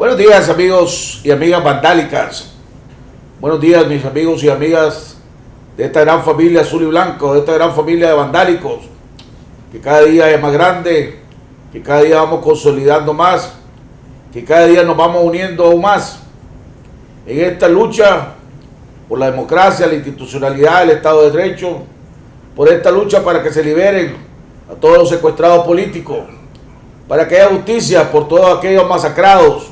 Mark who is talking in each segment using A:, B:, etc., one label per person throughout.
A: Buenos días, amigos y amigas vandálicas. Buenos días, mis amigos y amigas de esta gran familia azul y blanco, de esta gran familia de vandálicos, que cada día es más grande, que cada día vamos consolidando más, que cada día nos vamos uniendo aún más en esta lucha por la democracia, la institucionalidad, el Estado de Derecho, por esta lucha para que se liberen a todos los secuestrados políticos, para que haya justicia por todos aquellos masacrados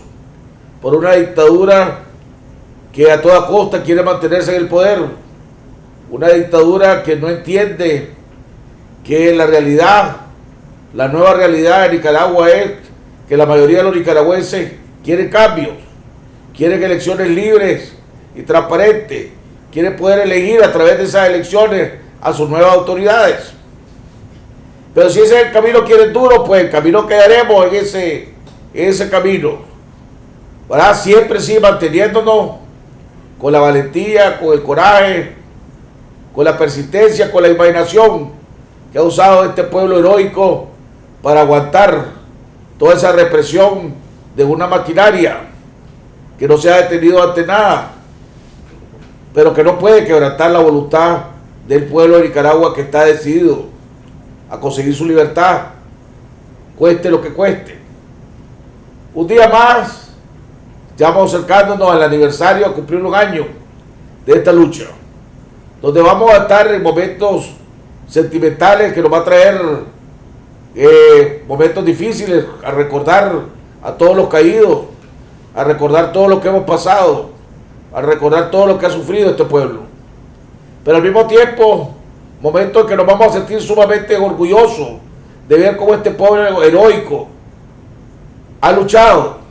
A: por una dictadura que a toda costa quiere mantenerse en el poder, una dictadura que no entiende que la realidad, la nueva realidad de Nicaragua es que la mayoría de los nicaragüenses quieren cambios, quieren elecciones libres y transparentes, quieren poder elegir a través de esas elecciones a sus nuevas autoridades. Pero si ese es el camino que quieren duro, pues el camino quedaremos en ese camino, ¿verdad? Siempre sí manteniéndonos con la valentía, con el coraje, con la persistencia, con la imaginación que ha usado este pueblo heroico para aguantar toda esa represión de una maquinaria que no se ha detenido ante nada, pero que no puede quebrantar la voluntad del pueblo de Nicaragua, que está decidido a conseguir su libertad, cueste lo que cueste. Un día más, ya vamos acercándonos al aniversario, a cumplir un año de esta lucha, donde vamos a estar en momentos sentimentales que nos va a traer momentos difíciles, a recordar a todos los caídos, a recordar todo lo que hemos pasado, a recordar todo lo que ha sufrido este pueblo. Pero al mismo tiempo, momentos en que nos vamos a sentir sumamente orgullosos de ver cómo este pueblo heroico ha luchado,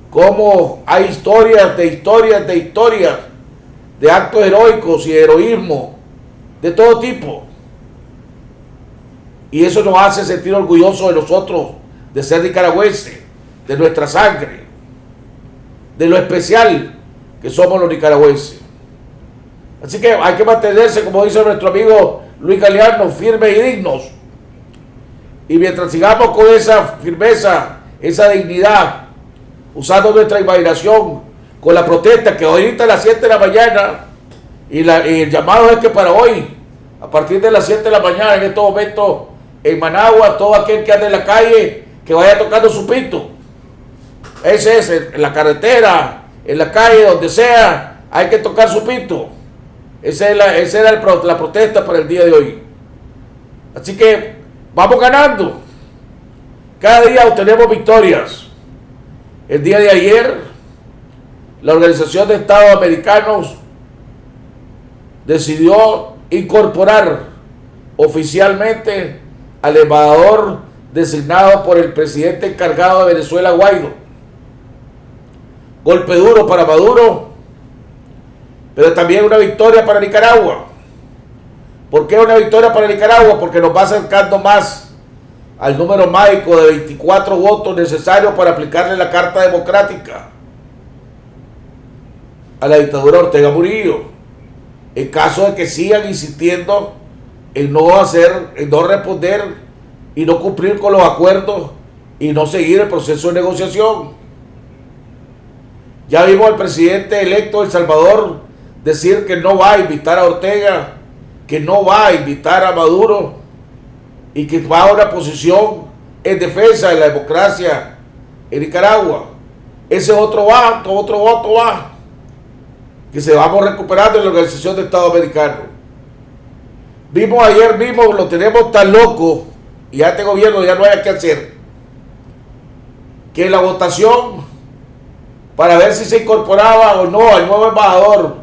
A: cómo hay historias de actos heroicos y heroísmo de todo tipo. Y eso nos hace sentir orgullosos de nosotros, de ser nicaragüenses, de nuestra sangre, de lo especial que somos los nicaragüenses. Así que hay que mantenerse, como dice nuestro amigo Luis Galeano, firmes y dignos. Y mientras sigamos con esa firmeza, esa dignidad, usando nuestra imaginación, con la protesta que ahorita a las 7 de la mañana, y el llamado es que para hoy, a partir de las 7 de la mañana, en estos momentos, en Managua, todo aquel que ande en la calle, que vaya tocando su pito. Ese es, en la carretera, en la calle, donde sea, hay que tocar su pito. Esa era la protesta para el día de hoy. Así que vamos ganando. Cada día obtenemos victorias. El día de ayer, la Organización de Estados Americanos decidió incorporar oficialmente al embajador designado por el presidente encargado de Venezuela, Guaidó. Golpe duro para Maduro, pero también una victoria para Nicaragua. ¿Por qué una victoria para Nicaragua? Porque nos va acercando más al número mágico de 24 votos necesarios para aplicarle la Carta Democrática a la dictadura Ortega Murillo, en caso de que sigan insistiendo en no responder y no cumplir con los acuerdos y no seguir el proceso de negociación. Ya vimos al presidente electo de El Salvador decir que no va a invitar a Ortega, que no va a invitar a Maduro, y que va a una posición en defensa de la democracia en Nicaragua. Ese otro voto va, que se vamos recuperando en la Organización de Estados Americanos. Vimos ayer mismo, lo tenemos tan loco, y a este gobierno ya no hay que hacer, que la votación para ver si se incorporaba o no al nuevo embajador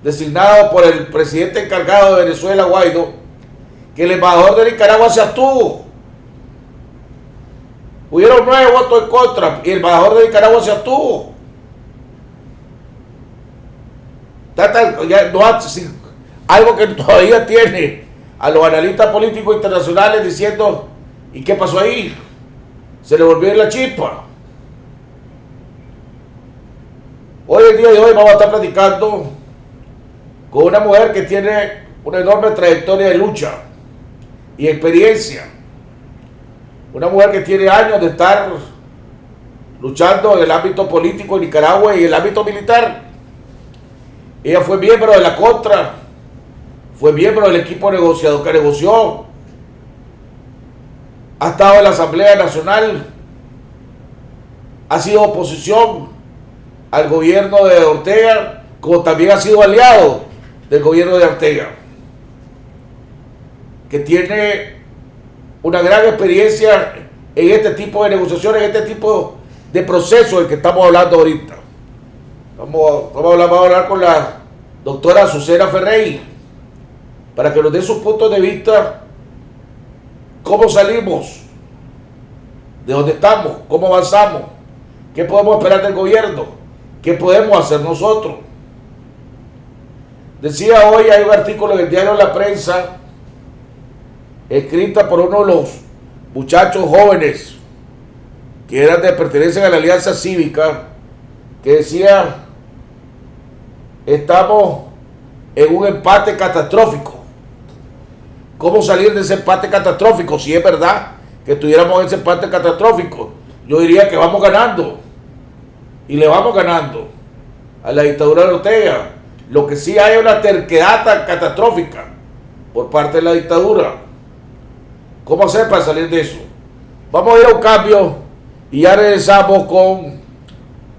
A: designado por el presidente encargado de Venezuela, Guaidó, que el embajador de Nicaragua se abstuvo. Hubieron 9 votos en contra y el embajador de Nicaragua se abstuvo. Algo que todavía tiene a los analistas políticos internacionales diciendo, ¿y qué pasó ahí? Se le volvió la chispa. Hoy, el día de hoy, vamos a estar platicando con una mujer que tiene una enorme trayectoria de lucha y experiencia. Una mujer que tiene años de estar luchando en el ámbito político en Nicaragua y en el ámbito militar. Ella fue miembro de la Contra, fue miembro del equipo negociador que negoció, ha estado en la Asamblea Nacional, ha sido oposición al gobierno de Ortega, como también ha sido aliado del gobierno de Ortega, que tiene una gran experiencia en este tipo de negociaciones, en este tipo de procesos del que estamos hablando ahorita. Vamos a hablar con la doctora Azucena Ferrey para que nos dé sus puntos de vista, cómo salimos, de dónde estamos, cómo avanzamos, qué podemos esperar del gobierno, qué podemos hacer nosotros. Decía hoy, hay un artículo en el diario La Prensa, escrita por uno de los muchachos jóvenes que pertenecen a la Alianza Cívica, que decía: estamos en un empate catastrófico. ¿Cómo salir de ese empate catastrófico? Si es verdad que estuviéramos en ese empate catastrófico, yo diría que vamos ganando, y le vamos ganando a la dictadura de Ortega. Lo que sí hay es una terquedad catastrófica por parte de la dictadura. ¿Cómo hacer para salir de eso? Vamos a ir a un cambio y ya regresamos con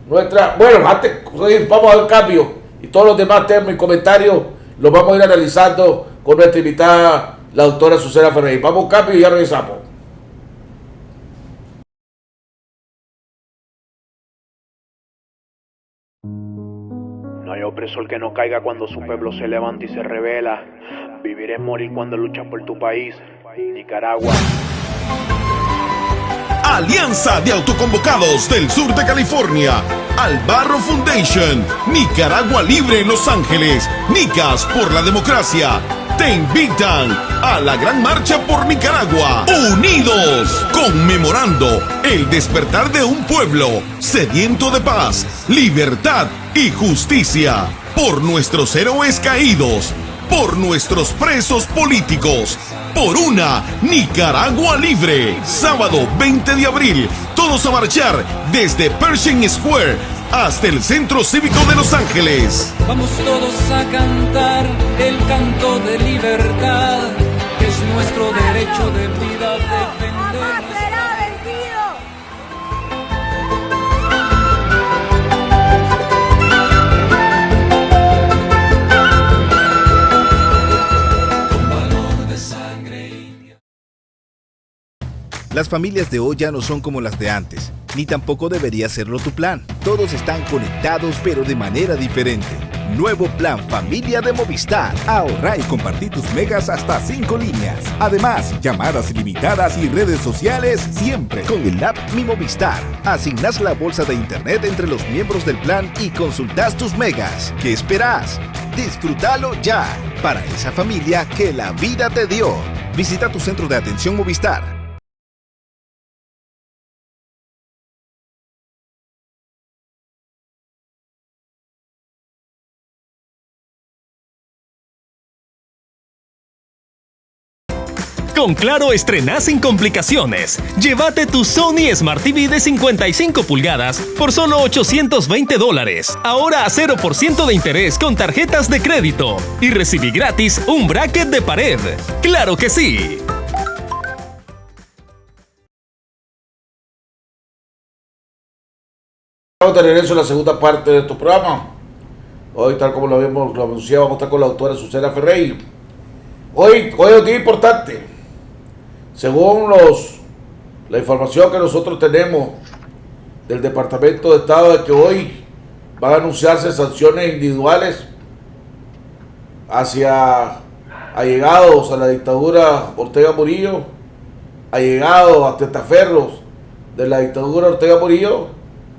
A: nuestra... Bueno, antes vamos al cambio y todos los demás temas y comentarios los vamos a ir analizando con nuestra invitada, la doctora Azucena Ferrey. Vamos a un cambio y ya regresamos.
B: No hay opresor que no caiga cuando su pueblo se levanta y se revela. Vivir es morir cuando luchas por tu país. Nicaragua.
C: Alianza de Autoconvocados del Sur de California, Albarro Foundation, Nicaragua Libre en Los Ángeles, Nicas por la Democracia, te invitan a la gran marcha por Nicaragua, unidos, conmemorando el despertar de un pueblo sediento de paz, libertad y justicia, por nuestros héroes caídos, por nuestros presos políticos, por una Nicaragua libre. Sábado 20 de abril, todos a marchar desde Pershing Square hasta el Centro Cívico de Los Ángeles.
D: Vamos todos a cantar el canto de libertad, que es nuestro derecho de vida defender.
E: ¡Jamás será vencido!
F: Las familias de hoy ya no son como las de antes, ni tampoco debería serlo tu plan. Todos están conectados, pero de manera diferente. Nuevo plan Familia de Movistar. Ahorra y compartí tus megas hasta 5 líneas. Además, llamadas ilimitadas y redes sociales siempre con el app Mi Movistar. Asignas la bolsa de internet entre los miembros del plan y consultas tus megas. ¿Qué esperas? Disfrútalo ya. Para esa familia que la vida te dio. Visita tu centro de atención Movistar.
G: Con Claro estrenás sin complicaciones. Llévate tu Sony Smart TV de 55 pulgadas por solo $820. Ahora a 0% de interés con tarjetas de crédito. Y recibí gratis un bracket de pared. ¡Claro que sí!
A: Vamos de regreso a la segunda parte de tu programa. Hoy, tal como lo anunciado, vamos a estar con la doctora Azucena Ferrey. Hoy es un día importante. Según la información que nosotros tenemos del Departamento de Estado, de que hoy van a anunciarse sanciones individuales hacia allegados a la dictadura Ortega Murillo, allegados a testaferros de la dictadura Ortega Murillo,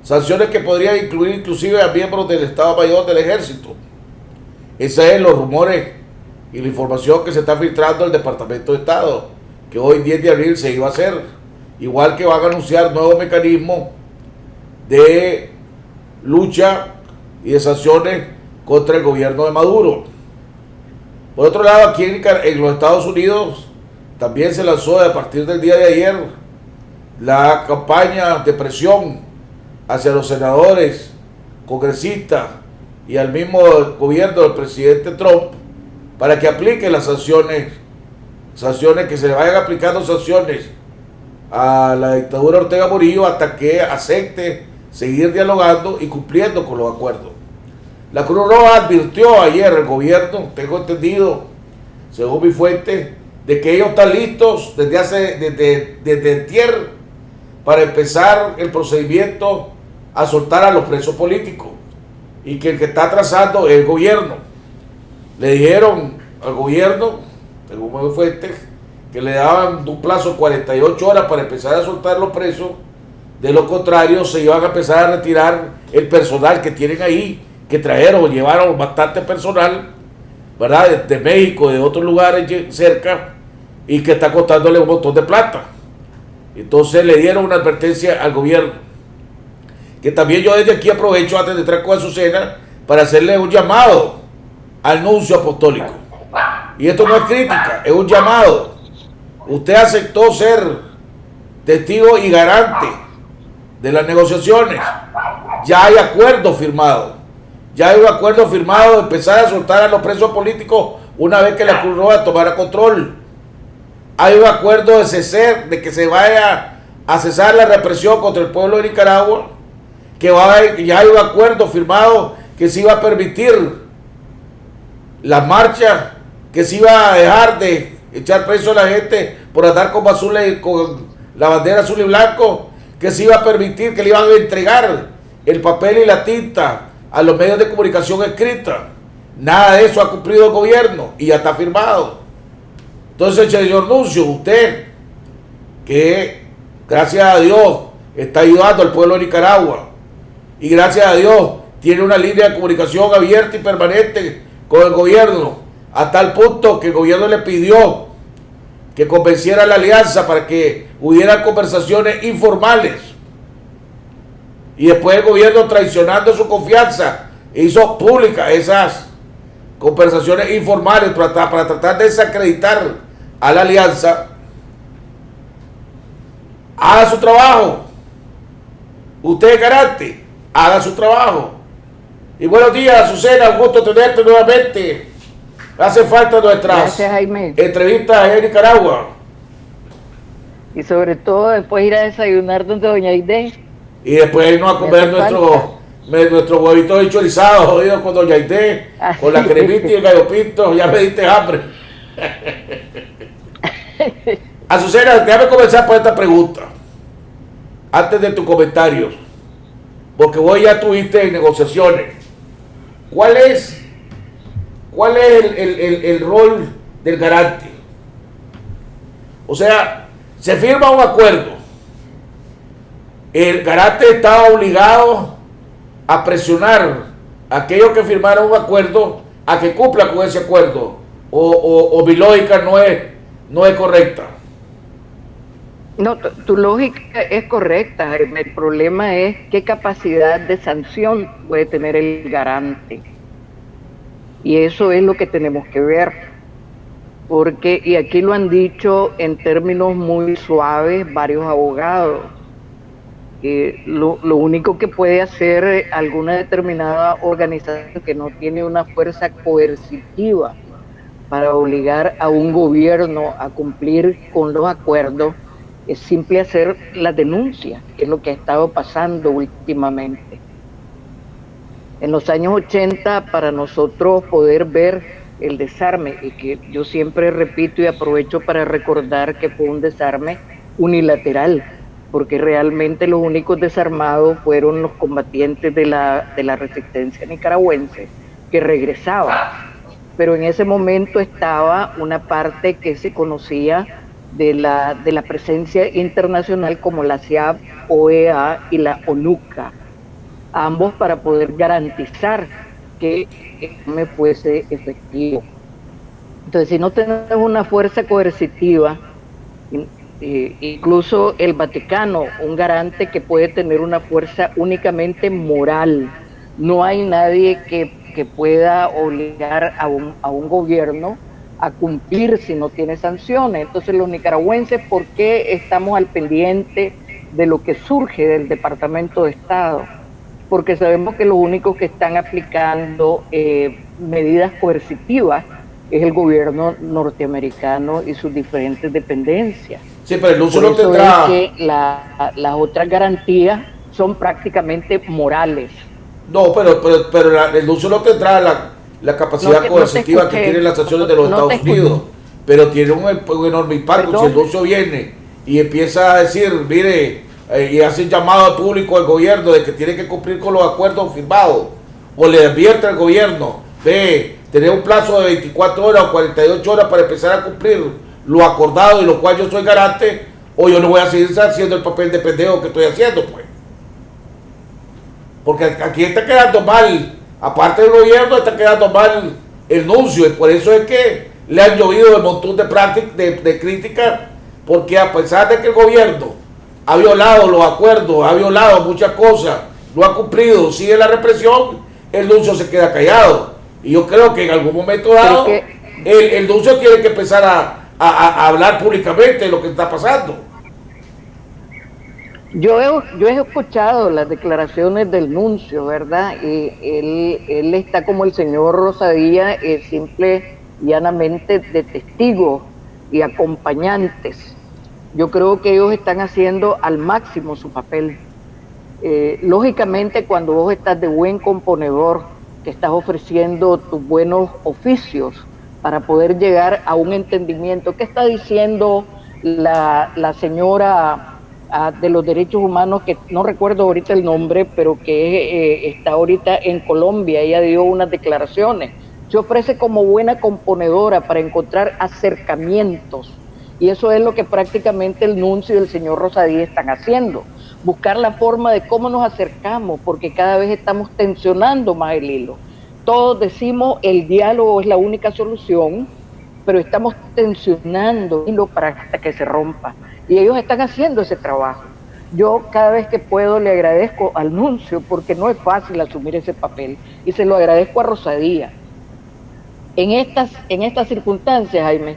A: sanciones que podrían incluir inclusive a miembros del Estado Mayor del Ejército. Esos son los rumores y la información que se está filtrando del Departamento de Estado, que hoy 10 de abril se iba a hacer, igual que van a anunciar nuevos mecanismos de lucha y de sanciones contra el gobierno de Maduro. Por otro lado, aquí en los Estados Unidos también se lanzó a partir del día de ayer la campaña de presión hacia los senadores, congresistas y al mismo gobierno del presidente Trump para que apliquen las sanciones, que se le vayan aplicando sanciones a la dictadura Ortega Murillo hasta que acepte seguir dialogando y cumpliendo con los acuerdos. La Cruz Roja advirtió ayer al gobierno, tengo entendido, según mi fuente, de que ellos están listos desde antier para empezar el procedimiento a soltar a los presos políticos y que el que está atrasando es el gobierno. Le dijeron al gobierno, según mi fuente, que le daban un plazo de 48 horas para empezar a soltar los presos. De lo contrario, se iban a empezar a retirar el personal que tienen ahí, que llevaron bastante personal, ¿verdad? De México, de otros lugares cerca, y que está costándole un montón de plata. Entonces le dieron una advertencia al gobierno. Que también yo desde aquí aprovecho, antes de entrar con Azucena, para hacerle un llamado al nuncio apostólico. Y esto no es crítica, es un llamado. Usted aceptó ser testigo y garante de las negociaciones. Ya hay acuerdo firmado. Ya hay un acuerdo firmado de empezar a soltar a los presos políticos una vez que la Cruz Roja tomara control. Hay un acuerdo de que se vaya a cesar la represión contra el pueblo de Nicaragua. Ya hay un acuerdo firmado que se iba a permitir las marchas, que se iba a dejar de echar preso a la gente por andar con la bandera azul y blanco, que se iba a permitir, que le iban a entregar el papel y la tinta a los medios de comunicación escrita. Nada de eso ha cumplido el gobierno y ya está firmado. Entonces, señor Nuncio, usted, que gracias a Dios está ayudando al pueblo de Nicaragua y gracias a Dios tiene una línea de comunicación abierta y permanente con el gobierno, a tal punto que el gobierno le pidió que convenciera a la alianza para que hubiera conversaciones informales. Y después el gobierno, traicionando su confianza, hizo públicas esas conversaciones informales para tratar de desacreditar a la alianza. Haga su trabajo. Usted es garante, haga su trabajo. Y buenos días, Azucena, un gusto tenerte nuevamente. Hace falta nuestras entrevistas en Nicaragua.
H: Y sobre todo después ir a desayunar donde doña Aide.
A: Y después irnos a comer nuestros huevitos chorizados, jodidos con doña Aide, con la cremita y el gallo pinto. Ya me diste hambre. Azucena, déjame comenzar por esta pregunta. Antes de tus comentarios. Porque vos ya estuviste en negociaciones. ¿Cuál es el rol del garante? O sea, se firma un acuerdo. El garante está obligado a presionar a aquellos que firmaron un acuerdo a que cumpla con ese acuerdo. O mi lógica no es correcta.
H: No, tu lógica es correcta. El problema es qué capacidad de sanción puede tener el garante. Y eso es lo que tenemos que ver. Porque, y aquí lo han dicho en términos muy suaves varios abogados, lo único que puede hacer alguna determinada organización que no tiene una fuerza coercitiva para obligar a un gobierno a cumplir con los acuerdos es simple hacer la denuncia, que es lo que ha estado pasando últimamente. En los años 80, para nosotros poder ver el desarme, y que yo siempre repito y aprovecho para recordar que fue un desarme unilateral, porque realmente los únicos desarmados fueron los combatientes de la resistencia nicaragüense que regresaban. Pero en ese momento estaba una parte que se conocía de la presencia internacional como la CIAP, OEA y la ONUCA, ambos para poder garantizar que me fuese efectivo. Entonces, si no tenemos una fuerza coercitiva, incluso el Vaticano, un garante que puede tener una fuerza únicamente moral, no hay nadie que pueda obligar a un gobierno a cumplir si no tiene sanciones. Entonces los nicaragüenses, ¿por qué estamos al pendiente de lo que surge del Departamento de Estado, porque sabemos que los únicos que están aplicando medidas coercitivas es el gobierno norteamericano y sus diferentes dependencias.
A: Sí, pero el uso
H: Por
A: no
H: eso
A: tendrá...
H: es que las otras garantías son prácticamente morales.
A: No, pero el uso no tendrá la capacidad coercitiva que tienen las acciones de los Estados Unidos, pero tiene un enorme impacto.
H: Perdón.
A: Si el uso viene y empieza a decir, mire, y hace un llamado al público al gobierno de que tiene que cumplir con los acuerdos firmados, o le advierte al gobierno de tener un plazo de 24 horas o 48 horas para empezar a cumplir lo acordado y lo cual yo soy garante, o yo no voy a seguir haciendo el papel de pendejo que estoy haciendo, pues. Porque aquí está quedando mal, aparte del gobierno, está quedando mal el nuncio, y por eso es que le han llovido un montón de críticas, porque a pesar de que el gobierno ha violado los acuerdos, ha violado muchas cosas, no ha cumplido, sigue la represión, el nuncio se queda callado. Y yo creo que en algún momento dado, el nuncio tiene que empezar a hablar públicamente de lo que está pasando.
H: Yo he escuchado las declaraciones del nuncio, ¿verdad? Él está como el señor Rosadía, simple y llanamente de testigos y acompañantes. Yo creo que ellos están haciendo al máximo su papel. Lógicamente, cuando vos estás de buen componedor, que estás ofreciendo tus buenos oficios para poder llegar a un entendimiento. ¿Qué está diciendo la señora de los derechos humanos, que no recuerdo ahorita el nombre, pero que está ahorita en Colombia? Ella dio unas declaraciones. Se ofrece como buena componedora para encontrar acercamientos, y eso es lo que prácticamente el nuncio y el señor Rosadí están haciendo, buscar la forma de cómo nos acercamos, porque cada vez estamos tensionando más el hilo. Todos decimos el diálogo es la única solución, pero estamos tensionando el hilo para hasta que se rompa, y ellos están haciendo ese trabajo. Yo cada vez que puedo le agradezco al nuncio, porque no es fácil asumir ese papel, y se lo agradezco a Rosadía. En estas circunstancias, Jaime,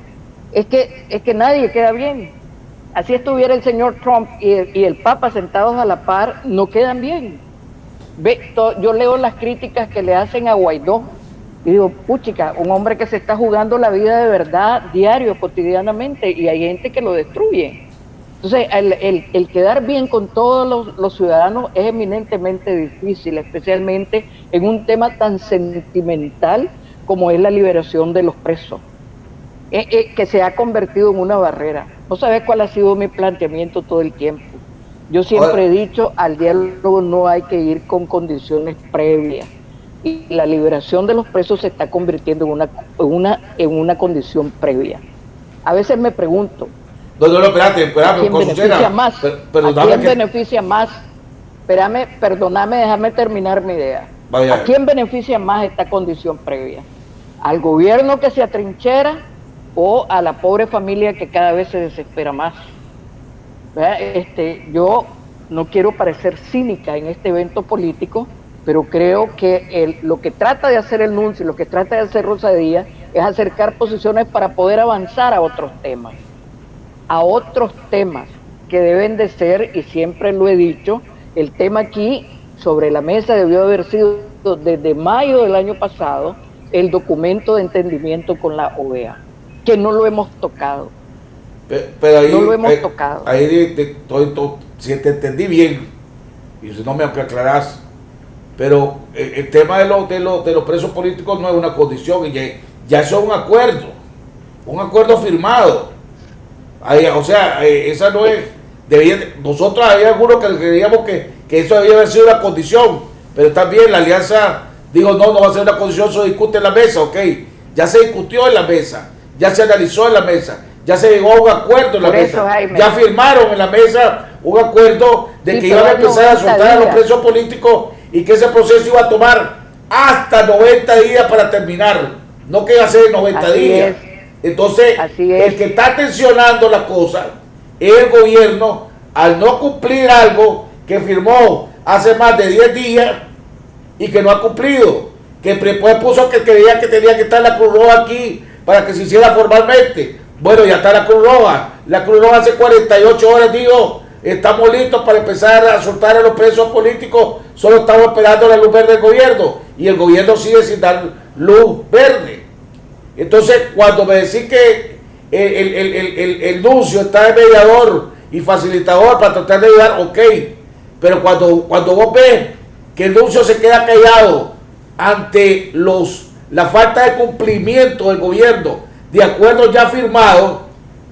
H: es que nadie queda bien. Así estuviera el señor Trump y el Papa sentados a la par, no quedan bien. Yo leo las críticas que le hacen a Guaidó y digo, puchica, un hombre que se está jugando la vida de verdad diario, cotidianamente, y hay gente que lo destruye. Entonces, el quedar bien con todos los ciudadanos es eminentemente difícil, especialmente en un tema tan sentimental como es la liberación de los presos, que se ha convertido en una barrera. ¿No sabes cuál ha sido mi planteamiento todo el tiempo? Yo siempre he dicho, al diálogo no hay que ir con condiciones previas, y la liberación de los presos se está convirtiendo en una condición previa. A veces me pregunto,
A: espérate,
H: ¿a quién beneficia más? ¿A quién beneficia más? Perdóname, déjame terminar mi idea.
A: Vaya.
H: ¿A quién beneficia más esta condición previa? ¿Al gobierno que se atrinchera o a la pobre familia que cada vez se desespera más? Yo no quiero parecer cínica en este evento político, pero creo que lo que trata de hacer el nuncio, lo que trata de hacer Rosadía, es acercar posiciones para poder avanzar a otros temas que deben de ser, y siempre lo he dicho, el tema aquí sobre la mesa debió haber sido desde mayo del año pasado el documento de entendimiento con la OEA, que no lo hemos tocado.
A: Pero ahí,
H: no lo hemos tocado.
A: Ahí si te entendí bien, y si no me aclarás, pero el tema de los presos políticos no es una condición, y ya eso es un acuerdo firmado. Ahí, o sea, esa no es, nosotros había algunos que creíamos que eso debía haber sido una condición, pero también la alianza digo, no va a ser una condición, se discute en la mesa, ok, ya se discutió en la mesa, ya se analizó en la mesa, ya se llegó a un acuerdo en la mesa, Jaime, ya firmaron en la mesa un acuerdo de que iban a empezar a soltar a los presos políticos y que ese proceso iba a tomar hasta 90 días para terminar, no que iba a ser 90 días. Entonces, el que está tensionando la cosa es el gobierno al no cumplir algo que firmó hace más de 10 días y que no ha cumplido, que después puso que creía que tenía que estar la Cruz Roja aquí para que se hiciera formalmente. Bueno, ya está la Cruz Roja hace 48 horas dijo, estamos listos para empezar a soltar a los presos políticos, solo estamos esperando la luz verde del gobierno, y el gobierno sigue sin dar luz verde. Entonces, cuando me decís que el nuncio está de mediador y facilitador para tratar de ayudar, ok, pero cuando vos ves que el nuncio se queda callado ante la falta de cumplimiento del gobierno de acuerdos ya firmados,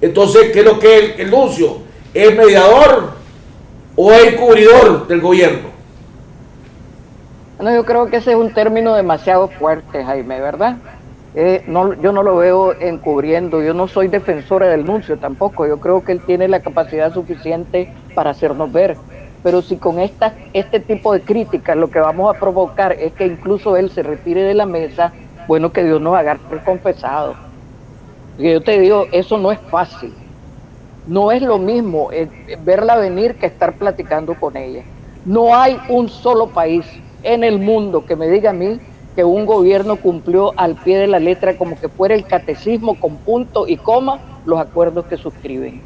A: entonces, ¿qué es lo que es el nuncio? ¿Es mediador o es encubridor del gobierno?
H: Bueno, yo creo que ese es un término demasiado fuerte, Jaime, ¿verdad? Yo no lo veo encubriendo, yo no soy defensora del nuncio tampoco, yo creo que él tiene la capacidad suficiente para hacernos ver, pero si con este tipo de críticas lo que vamos a provocar es que incluso él se retire de la mesa, bueno, que Dios nos agarre confesado. Porque yo te digo, eso no es fácil, no es lo mismo verla venir que estar platicando con ella. No hay un solo país en el mundo que me diga a mí que un gobierno cumplió al pie de la letra, como que fuera el catecismo con punto y coma, los acuerdos que suscriben.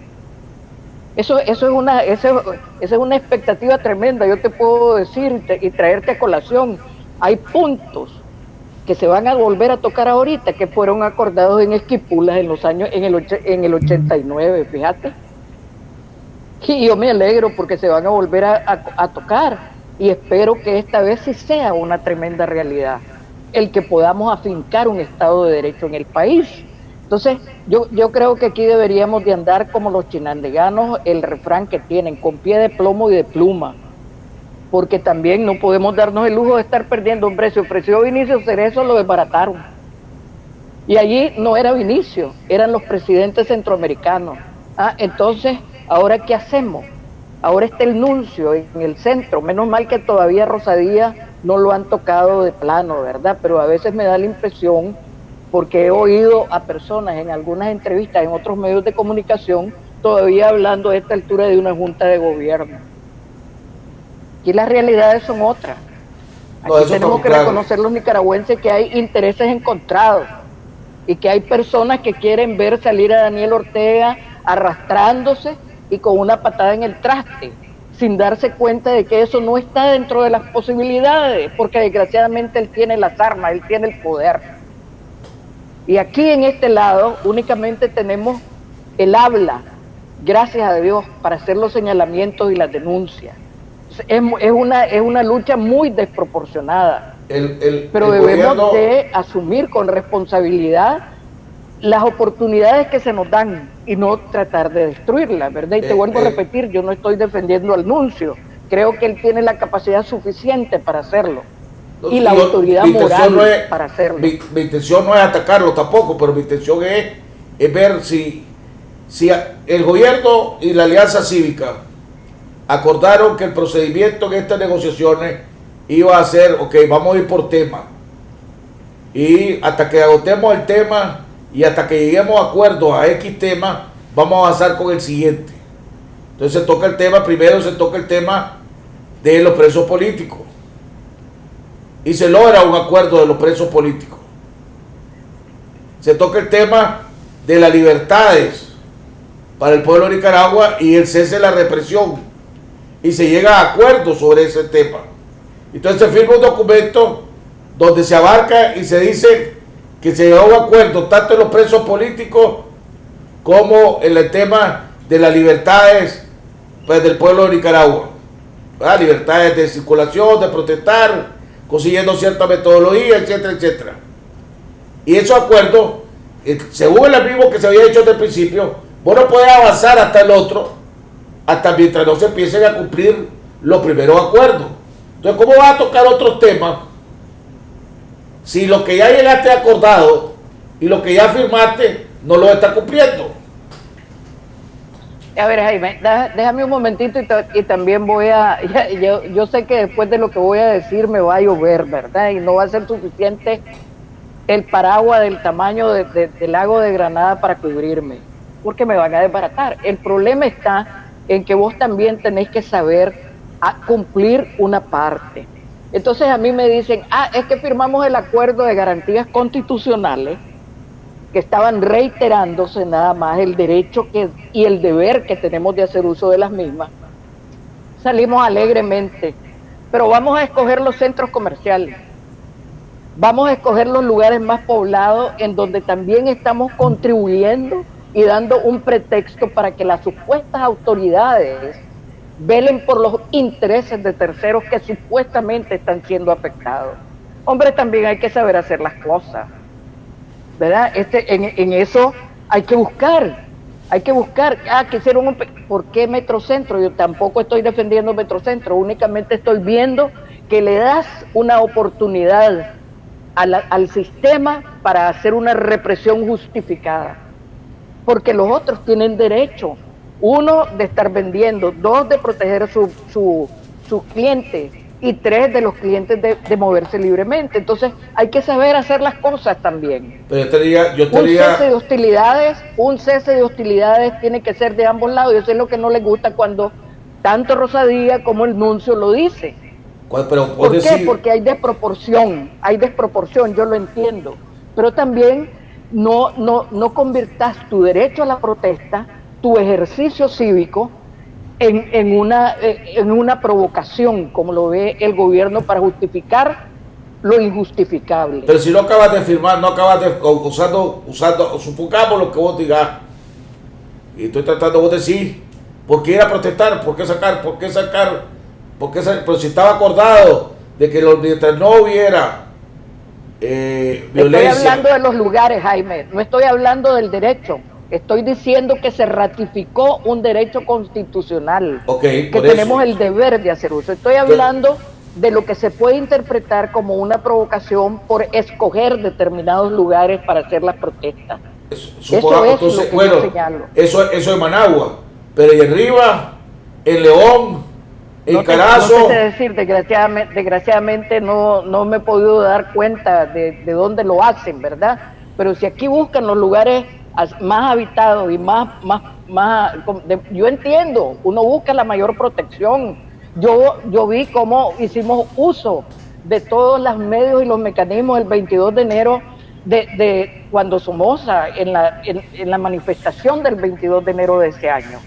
H: Eso es una expectativa tremenda. Yo te puedo decir y traerte a colación, hay puntos que se van a volver a tocar ahorita, que fueron acordados en Esquipulas en el 89, fíjate. Y yo me alegro porque se van a volver a tocar, y espero que esta vez sí sea una tremenda realidad el que podamos afincar un Estado de Derecho en el país. Entonces, yo creo que aquí deberíamos de andar como los chinandeganos, el refrán que tienen, con pie de plomo y de pluma, porque también no podemos darnos el lujo de estar perdiendo. Hombre, se ofreció Vinicio Cerezo, lo desbarataron. Y allí no era Vinicio, eran los presidentes centroamericanos. Entonces, ¿ahora qué hacemos? Ahora está el nuncio en el centro. Menos mal que todavía Rosadía no lo han tocado de plano, ¿verdad? Pero a veces me da la impresión, porque he oído a personas en algunas entrevistas en otros medios de comunicación todavía hablando a esta altura de una junta de gobierno. Aquí las realidades son otras. Aquí tenemos que reconocer los nicaragüenses que hay intereses encontrados y que hay personas que quieren ver salir a Daniel Ortega arrastrándose y con una patada en el traste, sin darse cuenta de que eso no está dentro de las posibilidades, porque desgraciadamente él tiene las armas, él tiene el poder. Y aquí en este lado únicamente tenemos el habla, gracias a Dios, para hacer los señalamientos y las denuncias. Es una lucha muy desproporcionada, pero debemos de asumir con responsabilidad las oportunidades que se nos dan y no tratar de destruirlas, ¿verdad? Y te vuelvo a repetir, yo no estoy defendiendo al nuncio, creo que él tiene la capacidad suficiente para hacerlo y la autoridad moral para hacerlo.
A: Mi intención no es atacarlo tampoco, pero mi intención es ver si el gobierno y la Alianza Cívica acordaron que el procedimiento en estas negociaciones iba a ser, ok, vamos a ir por tema, y hasta que agotemos el tema y hasta que lleguemos a acuerdo a X tema, vamos a avanzar con el siguiente. Entonces primero se toca el tema de los presos políticos, y se logra un acuerdo de los presos políticos. Se toca el tema de las libertades para el pueblo de Nicaragua y el cese de la represión, y se llega a acuerdos sobre ese tema. Entonces se firma un documento donde se abarca y se dice que se llegó a un acuerdo tanto en los presos políticos como en el tema de las libertades, pues, del pueblo de Nicaragua, ¿verdad? Libertades de circulación, de protestar, consiguiendo cierta metodología, etcétera, etcétera. Y esos acuerdos, según el mismo que se había hecho desde el principio, vos no podés avanzar hasta el otro, hasta mientras no se empiecen a cumplir los primeros acuerdos. Entonces, ¿cómo vas a tocar otros temas si lo que ya llegaste acordado y lo que ya firmaste no lo está cumpliendo?
H: A ver, Jaime, déjame un momentito y también yo sé que después de lo que voy a decir me va a llover, ¿verdad? Y no va a ser suficiente el paraguas del tamaño del lago de Granada para cubrirme, porque me van a desbaratar. El problema está en que vos también tenés que saber cumplir una parte. Entonces a mí me dicen, es que firmamos el acuerdo de garantías constitucionales, que estaban reiterándose nada más el derecho y el deber que tenemos de hacer uso de las mismas, salimos alegremente, pero vamos a escoger los centros comerciales, vamos a escoger los lugares más poblados en donde también estamos contribuyendo y dando un pretexto para que las supuestas autoridades velen por los intereses de terceros que supuestamente están siendo afectados. Hombre, también hay que saber hacer las cosas, ¿verdad? En eso hay que buscar, que hicieron ¿por qué Metrocentro? Yo tampoco estoy defendiendo Metrocentro, únicamente estoy viendo que le das una oportunidad al sistema para hacer una represión justificada, porque los otros tienen derecho, uno, de estar vendiendo, dos, de proteger sus clientes, y tres, de los clientes de moverse libremente. Entonces hay que saber hacer las cosas también.
A: Pero
H: Un cese de hostilidades tiene que ser de ambos lados, y eso es lo que no les gusta cuando tanto Rosadía como el nuncio lo dice.
A: Pero,
H: ¿por qué? Porque hay desproporción, yo lo entiendo, pero también no conviertas tu derecho a la protesta, tu ejercicio cívico, en una provocación, como lo ve el gobierno, para justificar lo injustificable.
A: Pero si no acabas de firmar, no acabas de usando, supongamos lo que vos digas, y estoy tratando de vos decir, ¿por qué ir a protestar? ¿Por qué sacar? Pero si estaba acordado de que mientras no hubiera violencia.
H: Estoy hablando de los lugares, Jaime, no estoy hablando del derecho. Estoy diciendo que se ratificó un derecho constitucional, que tenemos el deber de hacer uso. Estoy hablando de lo que se puede interpretar como una provocación por escoger determinados lugares para hacer las protestas. Eso es lo que yo señalo.
A: Eso es Managua, pero y arriba, en León, en Carazo.
H: No te sé decir, desgraciadamente no me he podido dar cuenta de dónde lo hacen, ¿verdad? Pero si aquí buscan los lugares más habitados y yo entiendo, uno busca la mayor protección. Yo vi cómo hicimos uso de todos los medios y los mecanismos el 22 de enero de cuando Somoza, en la manifestación del 22 de enero de ese año,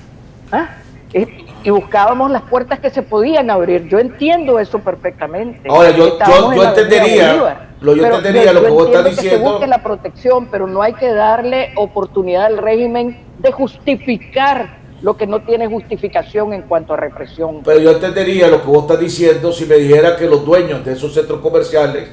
H: y buscábamos las puertas que se podían abrir. Yo entiendo eso perfectamente.
A: Ahora, yo entendería lo que vos estás diciendo.
H: Que se busque la protección, pero no hay que darle oportunidad al régimen de justificar lo que no tiene justificación en cuanto a represión.
A: Pero yo entendería lo que vos estás diciendo si me dijera que los dueños de esos centros comerciales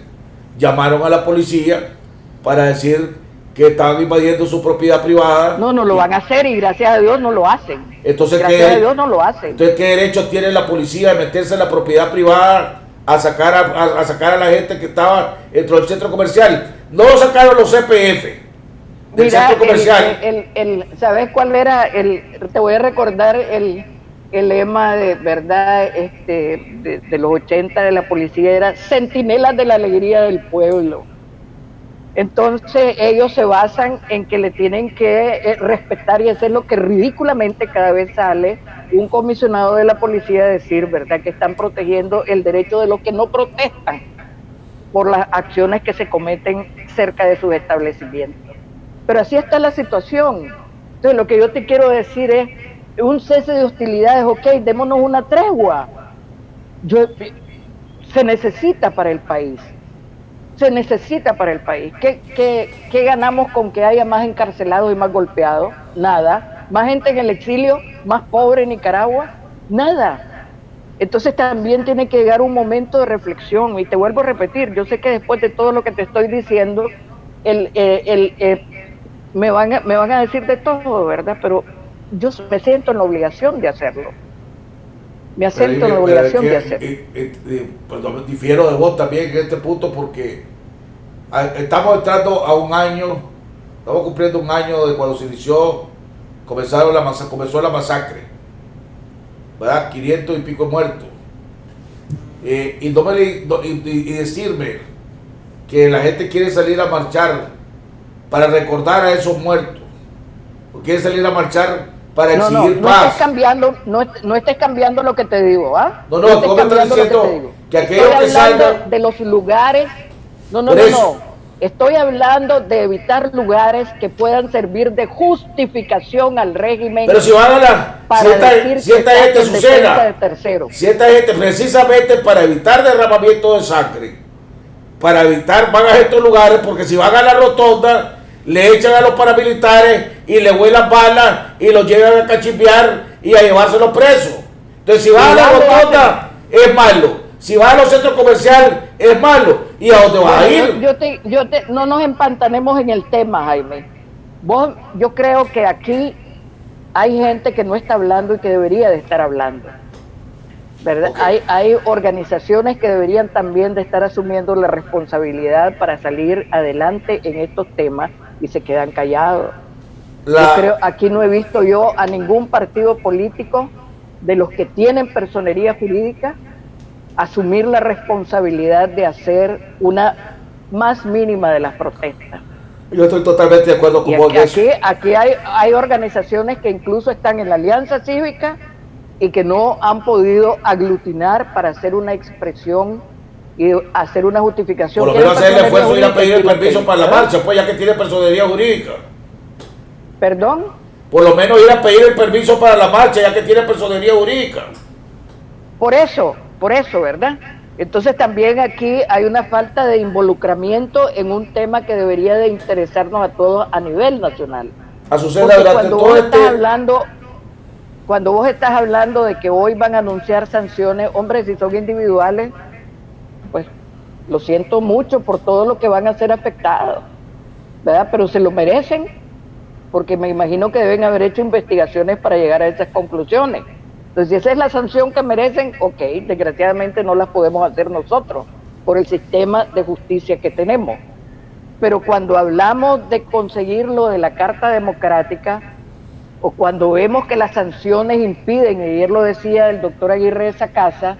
A: llamaron a la policía para decir que estaban invadiendo su propiedad privada.
H: No lo van a hacer, y gracias a Dios no lo hacen.
A: Entonces,
H: gracias a Dios no lo hacen.
A: Entonces, ¿qué derecho tiene la policía de meterse en la propiedad privada a sacar a la gente que estaba dentro del centro comercial? No lo sacaron los CPF del centro comercial.
H: ¿Sabes cuál era? Te voy a recordar el lema de verdad de los 80 de la policía, era centinelas de la alegría del pueblo. Entonces ellos se basan en que le tienen que respetar, y eso es lo que ridículamente cada vez sale un comisionado de la policía a decir, ¿verdad? Que están protegiendo el derecho de los que no protestan por las acciones que se cometen cerca de sus establecimientos. Pero así está la situación. Entonces lo que yo te quiero decir es, un cese de hostilidades, ok, démonos una tregua. Se necesita para el país. Se necesita para el país. ¿Qué ganamos con que haya más encarcelados y más golpeados? Nada. ¿Más gente en el exilio? ¿Más pobre en Nicaragua? Nada. Entonces también tiene que llegar un momento de reflexión, y te vuelvo a repetir, yo sé que después de todo lo que te estoy diciendo, me van a decir de todo, ¿verdad? Pero yo me siento en la obligación de hacerlo.
A: Perdón, difiero de vos también en este punto, porque estamos entrando a un año, estamos cumpliendo un año de cuando se inició, comenzó la masacre, ¿verdad? 500 y pico muertos. Y decirme que la gente quiere salir a marchar para recordar a esos muertos, o quiere salir a marchar para exigir paz.
H: No estés cambiando lo que te digo, ¿ah?
A: No, tú me estás diciendo que aquello que salga
H: de los lugares. Estoy hablando de evitar lugares que puedan servir de justificación al régimen.
A: Pero si van a la, si esta gente suceda, si esta gente precisamente para evitar derramamiento de sangre, para evitar, van a estos lugares, porque si van a la rotonda, le echan a los paramilitares y le vuelan balas y los llevan a cachimbear y a llevárselos presos. Entonces, si vas a la rotonda, es malo. Si vas a los centros comerciales, es malo. ¿Y a dónde vas a ir?
H: No nos empantanemos en el tema, Jaime. Yo creo que aquí hay gente que no está hablando y que debería de estar hablando, ¿verdad? Okay. Hay organizaciones que deberían también de estar asumiendo la responsabilidad para salir adelante en estos temas y se quedan callados. Yo creo, aquí no he visto yo a ningún partido político de los que tienen personería jurídica asumir la responsabilidad de hacer una más mínima de las protestas.
A: Yo estoy totalmente de acuerdo con vos.
H: Aquí hay organizaciones que incluso están en la Alianza Cívica y que no han podido aglutinar para hacer una expresión y hacer una justificación.
A: Por lo menos hacer el esfuerzo de ir a pedir el permiso para la marcha, pues ya que tiene personería jurídica.
H: ¿Perdón?
A: Por lo menos ir a pedir el permiso para la marcha, ya que tiene personería jurídica.
H: Por eso, ¿verdad? Entonces también aquí hay una falta de involucramiento en un tema que debería de interesarnos a todos a nivel nacional. Cuando vos estás hablando de que hoy van a anunciar sanciones, hombre, si son individuales, pues lo siento mucho por todo lo que van a ser afectados, ¿verdad? Pero se lo merecen, porque me imagino que deben haber hecho investigaciones para llegar a esas conclusiones. Entonces, si esa es la sanción que merecen, ok, desgraciadamente no las podemos hacer nosotros por el sistema de justicia que tenemos. Pero cuando hablamos de conseguir lo de la Carta Democrática, o cuando vemos que las sanciones impiden, y ayer lo decía el doctor Aguirre de Sacasa,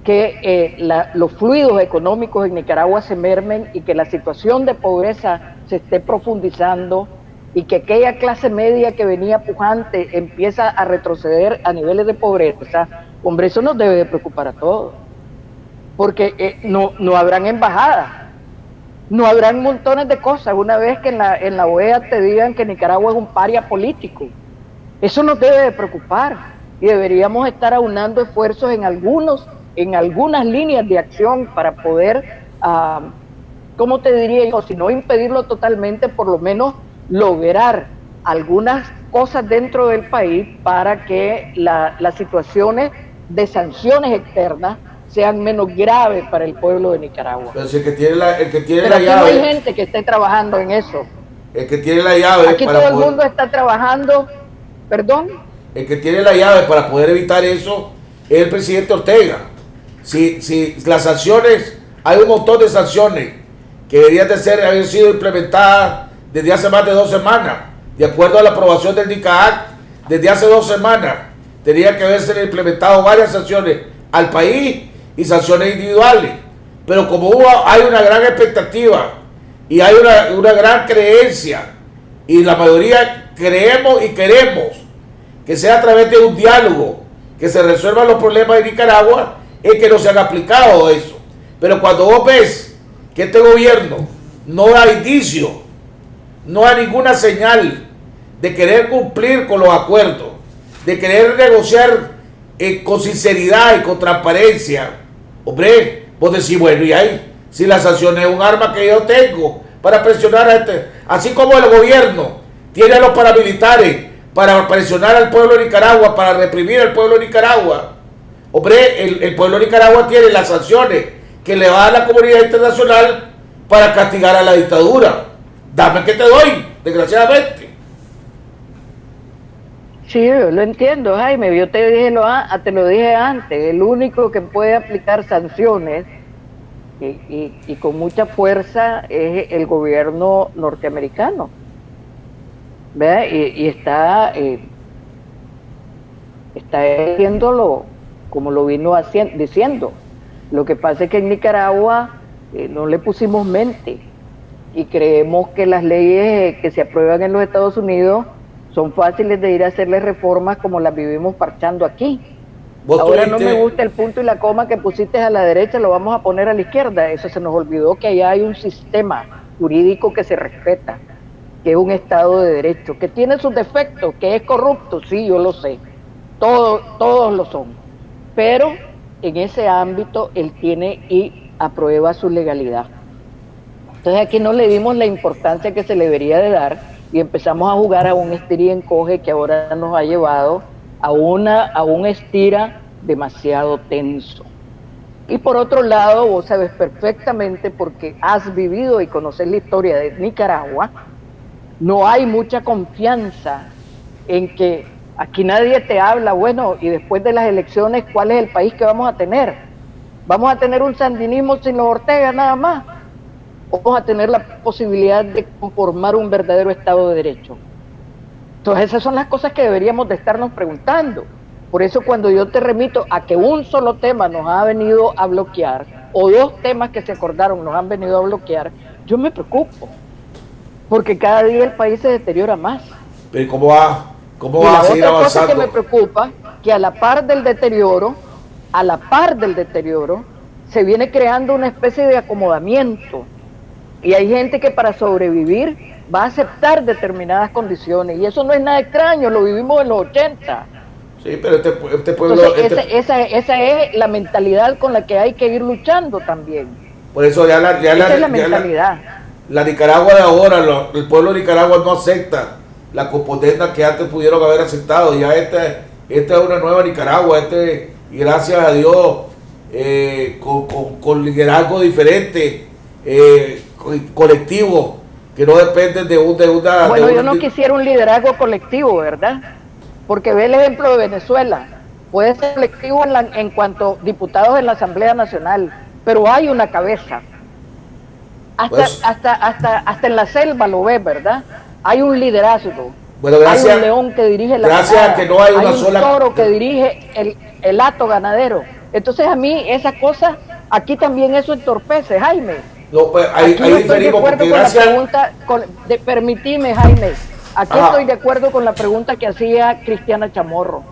H: que los fluidos económicos en Nicaragua se mermen y que la situación de pobreza se esté profundizando, y que aquella clase media que venía pujante empieza a retroceder a niveles de pobreza, hombre, eso nos debe de preocupar a todos, porque no habrán embajadas, no habrán montones de cosas, una vez que en la OEA te digan que Nicaragua es un paria político, eso nos debe de preocupar, y deberíamos estar aunando esfuerzos en algunas líneas de acción para poder, ¿cómo te diría yo? Si no impedirlo totalmente, por lo menos lograr algunas cosas dentro del país para que las situaciones de sanciones externas sean menos graves para el pueblo de Nicaragua.
A: Pero si el que tiene la
H: llave, no hay gente que esté trabajando en eso.
A: El que tiene la llave
H: aquí para todo el mundo está trabajando. ¿Perdón?
A: El que tiene la llave para poder evitar eso es el presidente Ortega. Si las sanciones, hay un montón de sanciones que deberían de haber sido implementadas desde hace más de 2 semanas, de acuerdo a la aprobación del NICAAC, desde hace 2 semanas, tenía que haberse implementado varias sanciones al país y sanciones individuales. Pero como hay una gran expectativa y hay una gran creencia, y la mayoría creemos y queremos que sea a través de un diálogo que se resuelvan los problemas de Nicaragua, es que no se han aplicado eso. Pero cuando vos ves que este gobierno no da indicio, no hay ninguna señal de querer cumplir con los acuerdos, de querer negociar con sinceridad y con transparencia, hombre, vos decís, bueno, y ahí, si la sanción es un arma que yo tengo para presionar a así como el gobierno tiene a los paramilitares para presionar al pueblo de Nicaragua, para reprimir al pueblo de Nicaragua, hombre, el pueblo de Nicaragua tiene las sanciones que le va a la comunidad internacional para castigar a la dictadura. Dame que te doy, desgraciadamente.
H: Sí, yo lo entiendo, Jaime. Yo te lo dije antes. El único que puede aplicar sanciones y con mucha fuerza es el gobierno norteamericano. ¿Verdad? Y está haciéndolo como lo vino diciendo. Lo que pasa es que en Nicaragua no le pusimos mente. Y creemos que las leyes que se aprueban en los Estados Unidos son fáciles de ir a hacerles reformas como las vivimos parchando aquí. Ahora no me gusta el punto y la coma que pusiste a la derecha, lo vamos a poner a la izquierda. Eso se nos olvidó, que allá hay un sistema jurídico que se respeta, que es un Estado de Derecho, que tiene sus defectos, que es corrupto, sí, yo lo sé, todos lo son, pero en ese ámbito él tiene y aprueba su legalidad. Entonces aquí no le dimos la importancia que se le debería de dar y empezamos a jugar a un estira y encoge que ahora nos ha llevado a un estira demasiado tenso. Y por otro lado, vos sabes perfectamente, porque has vivido y conoces la historia de Nicaragua, no hay mucha confianza en que aquí nadie te habla, bueno, y después de las elecciones, ¿cuál es el país que vamos a tener? ¿Vamos a tener un sandinismo sin los Ortega nada más? ¿O vamos a tener la posibilidad de conformar un verdadero Estado de Derecho? Entonces esas son las cosas que deberíamos de estarnos preguntando. Por eso cuando yo te remito a que un solo tema nos ha venido a bloquear, o dos temas que se acordaron nos han venido a bloquear, yo me preocupo, porque cada día el país se deteriora más.
A: Pero ¿cómo va a seguir avanzando?
H: La otra cosa que me preocupa, que a la par del deterioro, se viene creando una especie de acomodamiento, y hay gente que para sobrevivir va a aceptar determinadas condiciones, y eso no es nada extraño, lo vivimos en los 80.
A: Sí, pero este pueblo...
H: Entonces, esa es la mentalidad con la que hay que ir luchando también.
A: Por eso esa es la
H: mentalidad.
A: La Nicaragua de ahora, el pueblo de Nicaragua no acepta la componenda que antes pudieron haber aceptado. Ya esta es una nueva Nicaragua, y gracias a Dios, con liderazgo diferente, colectivo, que no dependen de una...
H: Bueno, yo no quisiera un liderazgo colectivo, ¿verdad? Porque ve el ejemplo de Venezuela, puede ser colectivo en cuanto a diputados en la Asamblea Nacional, pero hay una cabeza. Hasta en la selva lo ves, ¿verdad? Hay un liderazgo.
A: Bueno, gracias,
H: hay un león que dirige la
A: gracias manada, a que no hay una sola...
H: un toro que dirige el hato ganadero. Entonces a mí esa cosa, aquí también eso entorpece, Jaime.
A: No, pues ahí diferimos, porque gracias...
H: Permitime, Jaime. Aquí estoy de acuerdo con la pregunta que hacía Cristiana Chamorro.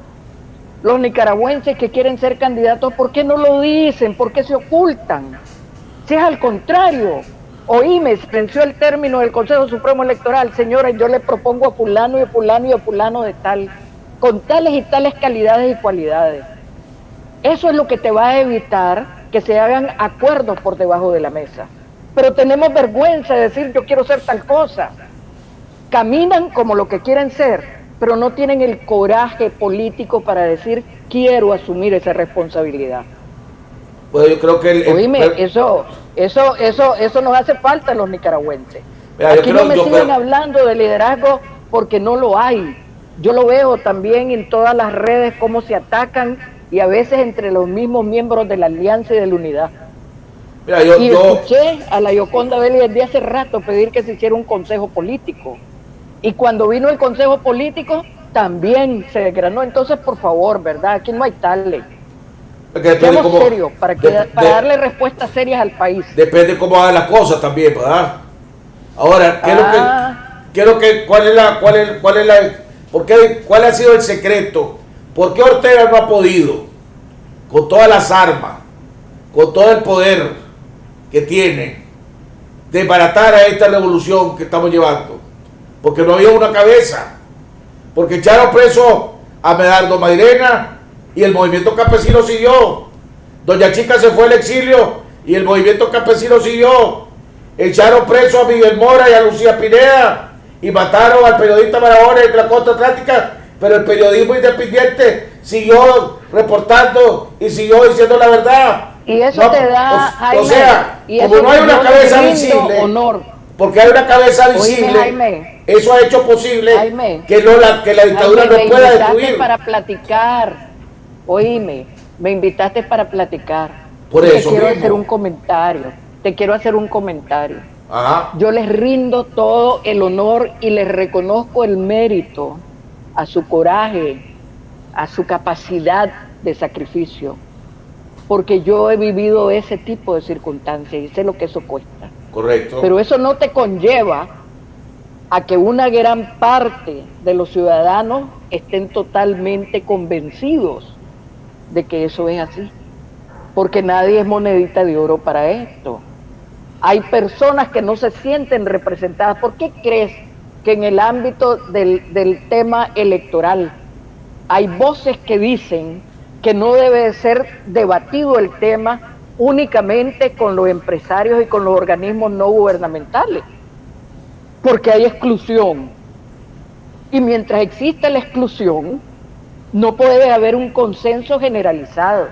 H: Los nicaragüenses que quieren ser candidatos, ¿por qué no lo dicen? ¿Por qué se ocultan? Si es al contrario, oíme, se venció el término del Consejo Supremo Electoral, señores, yo le propongo a fulano y a fulano y a fulano de tal, con tales y tales calidades y cualidades. Eso es lo que te va a evitar que se hagan acuerdos por debajo de la mesa. Pero tenemos vergüenza de decir yo quiero ser tal cosa. Caminan como lo que quieren ser, pero no tienen el coraje político para decir quiero asumir esa responsabilidad.
A: Bueno, yo creo que
H: eso nos hace falta a los nicaragüenses.
A: Mira,
H: aquí no me sigan hablando de liderazgo porque no lo hay. Yo lo veo también en todas las redes cómo se atacan y a veces entre los mismos miembros de la Alianza y de la Unidad.
A: Mira,
H: escuché a la Yoconda Belli desde hace rato pedir que se hiciera un consejo político. Y cuando vino el consejo político, también se desgranó. Entonces, por favor, ¿verdad? Aquí no hay tales. Seamos serios, para darle respuestas serias al país.
A: Depende cómo hagan las cosas también, ¿verdad? Ahora, ¿cuál ha sido el secreto? ¿Por qué Ortega no ha podido, con todas las armas, con todo el poder que tiene, desbaratar a esta revolución que estamos llevando? Porque no había una cabeza, porque echaron preso a Medardo Mairena y el movimiento campesino siguió. Doña Chica se fue al exilio y el movimiento campesino siguió. Echaron preso a Miguel Mora y a Lucía Pineda y mataron al periodista Barahona de la costa atlántica, pero el periodismo independiente siguió reportando y siguió diciendo la verdad.
H: Y eso te da, Jaime,
A: o sea, como no hay una cabeza visible, porque hay una cabeza visible, Jaime, eso ha hecho posible, Jaime, que la dictadura no pueda destruir.
H: Para platicar, oíme, me invitaste para platicar.
A: Por eso
H: te quiero hacer un comentario.
A: Ajá.
H: Yo les rindo todo el honor y les reconozco el mérito a su coraje, a su capacidad de sacrificio, porque yo he vivido ese tipo de circunstancias y sé lo que eso cuesta.
A: Correcto.
H: Pero eso no te conlleva a que una gran parte de los ciudadanos estén totalmente convencidos de que eso es así, porque nadie es monedita de oro para esto. hay personas que no se sienten representadas. ¿Por qué crees que en el ámbito del tema electoral hay voces que dicen que no debe de ser debatido el tema únicamente con los empresarios y con los organismos no gubernamentales? Porque hay exclusión. Y mientras exista la exclusión, no puede haber un consenso generalizado.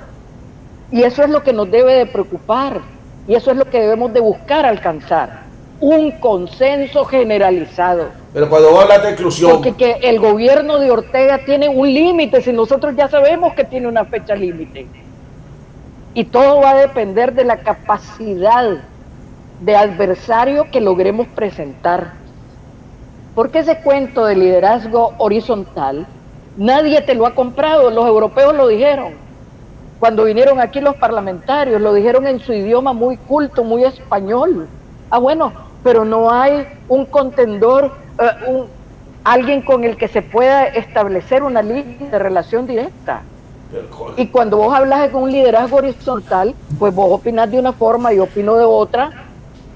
H: Y eso es lo que nos debe de preocupar. Y eso es lo que debemos de buscar alcanzar. Un consenso generalizado.
A: Pero cuando vos hablas de exclusión...
H: Porque que el gobierno de Ortega tiene un límite, si nosotros ya sabemos que tiene una fecha límite. Y todo va a depender de la capacidad de adversario que logremos presentar. Porque ese cuento de liderazgo horizontal, nadie te lo ha comprado, los europeos lo dijeron. Cuando vinieron aquí los parlamentarios, lo dijeron en su idioma muy culto, muy español. Ah, bueno, pero no hay un contendor, alguien con el que se pueda establecer una línea de relación directa. Y cuando vos hablas de un liderazgo horizontal, pues vos opinás de una forma, yo opino de otra,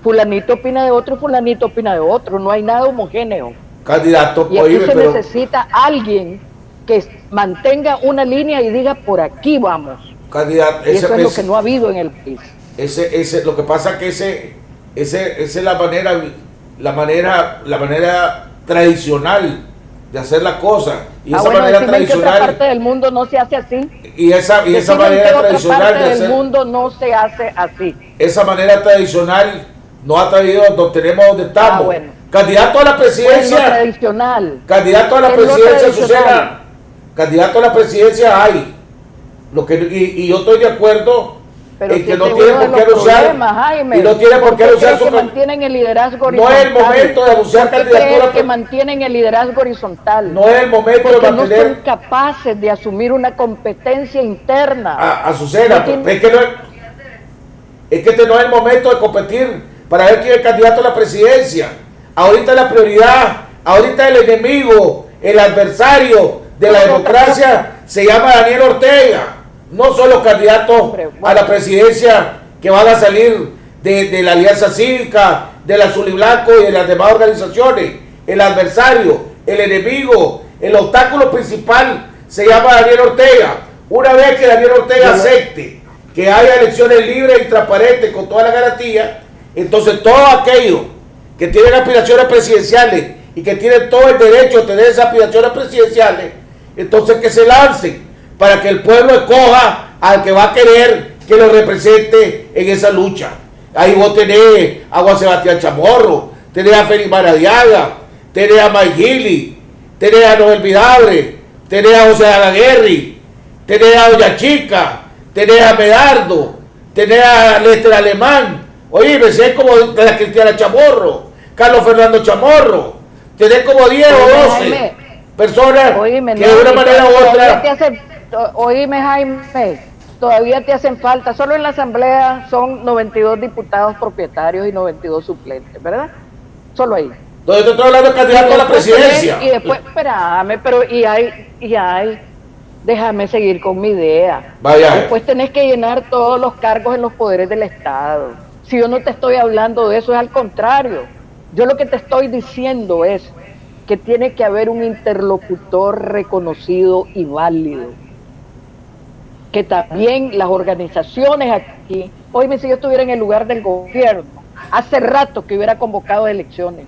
H: fulanito opina de otro, fulanito opina de otro, no hay nada homogéneo.
A: Candidato,
H: y aquí se necesita alguien que mantenga una línea y diga, por aquí vamos.
A: Candidato,
H: y eso es lo que no ha habido en el país.
A: Lo que pasa es que esa es la manera tradicional de hacer la cosa. Y esa manera tradicional.
H: Que otra parte del mundo no se hace así.
A: Y esa manera tradicional
H: de hacer. Del mundo no se hace así.
A: Esa manera tradicional no ha traído donde tenemos donde estamos.
H: Bueno.
A: Candidato a la presidencia.
H: Pues tradicional.
A: Candidato a la presidencia, Azucena. Candidato a la presidencia hay. Y yo estoy de acuerdo
H: pero
A: en que no tiene por qué anunciar.
H: Jaime,
A: y no tiene por qué anunciar
H: su. Mantienen el liderazgo
A: horizontal. No es el momento de anunciar candidatura.
H: Que mantienen el liderazgo horizontal.
A: No es el momento de mantener.
H: No son capaces de asumir una competencia interna.
A: Azucena, es que este no es el momento de competir para ver quién es el candidato a la presidencia. Ahorita la prioridad, ahorita el enemigo, el adversario de la democracia se llama Daniel Ortega. No son los candidatos a la presidencia que van a salir de la Alianza Cívica, de la Azul y Blanco y de las demás organizaciones. El adversario, el enemigo, el obstáculo principal se llama Daniel Ortega. Una vez que Daniel Ortega acepte que haya elecciones libres y transparentes con toda la garantía, entonces todos aquellos que tienen aspiraciones presidenciales y que tienen todo el derecho a tener esas aspiraciones presidenciales, entonces que se lancen para que el pueblo escoja al que va a querer que lo represente en esa lucha. Ahí vos tenés a Juan Sebastián Chamorro, tenés a Félix Maradiaga, tenés a Mike Gili, tenés a Noel Vidabre, tenés a José Agaguerri, tenés a Doña Chica, tenés a Medardo, tenés a Lester Alemán. Oye, me sé como de la Cristiana Chamorro, Carlos Fernando Chamorro, tenés como 10 o 12 personas que de una manera u otra...
H: Oíme, Jaime, todavía te hacen falta. Solo en la asamblea son 92 diputados propietarios y 92 suplentes, ¿verdad? Solo ahí.
A: Donde te estoy hablando de candidato a la presidencia.
H: Y después, espérame, pero déjame seguir con mi idea.
A: Vaya.
H: Después tenés que llenar todos los cargos en los poderes del Estado. Si yo no te estoy hablando de eso, es al contrario. Yo lo que te estoy diciendo es que tiene que haber un interlocutor reconocido y válido. Que también las organizaciones aquí, oye, si yo estuviera en el lugar del gobierno, hace rato que hubiera convocado elecciones.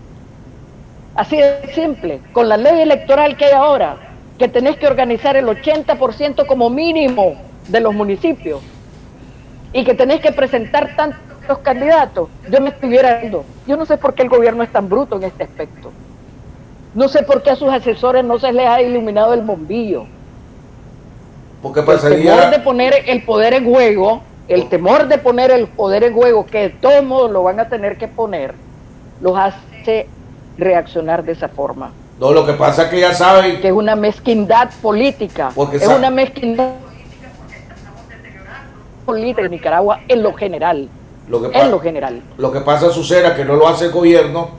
H: Así de simple, con la ley electoral que hay ahora, que tenés que organizar el 80% como mínimo de los municipios y que tenés que presentar tantos candidatos, yo me estuviera viendo. Yo no sé por qué el gobierno es tan bruto en este aspecto. No sé por qué a sus asesores no se les ha iluminado el bombillo.
A: Porque pasaría...
H: El temor de poner el poder en juego, que de todos modos lo van a tener que poner, los hace reaccionar de esa forma.
A: No, lo que pasa es que ya saben...
H: Que es una mezquindad política. Una mezquindad política en Nicaragua en lo general. Lo que pasa, Azucena,
A: que no lo hace el gobierno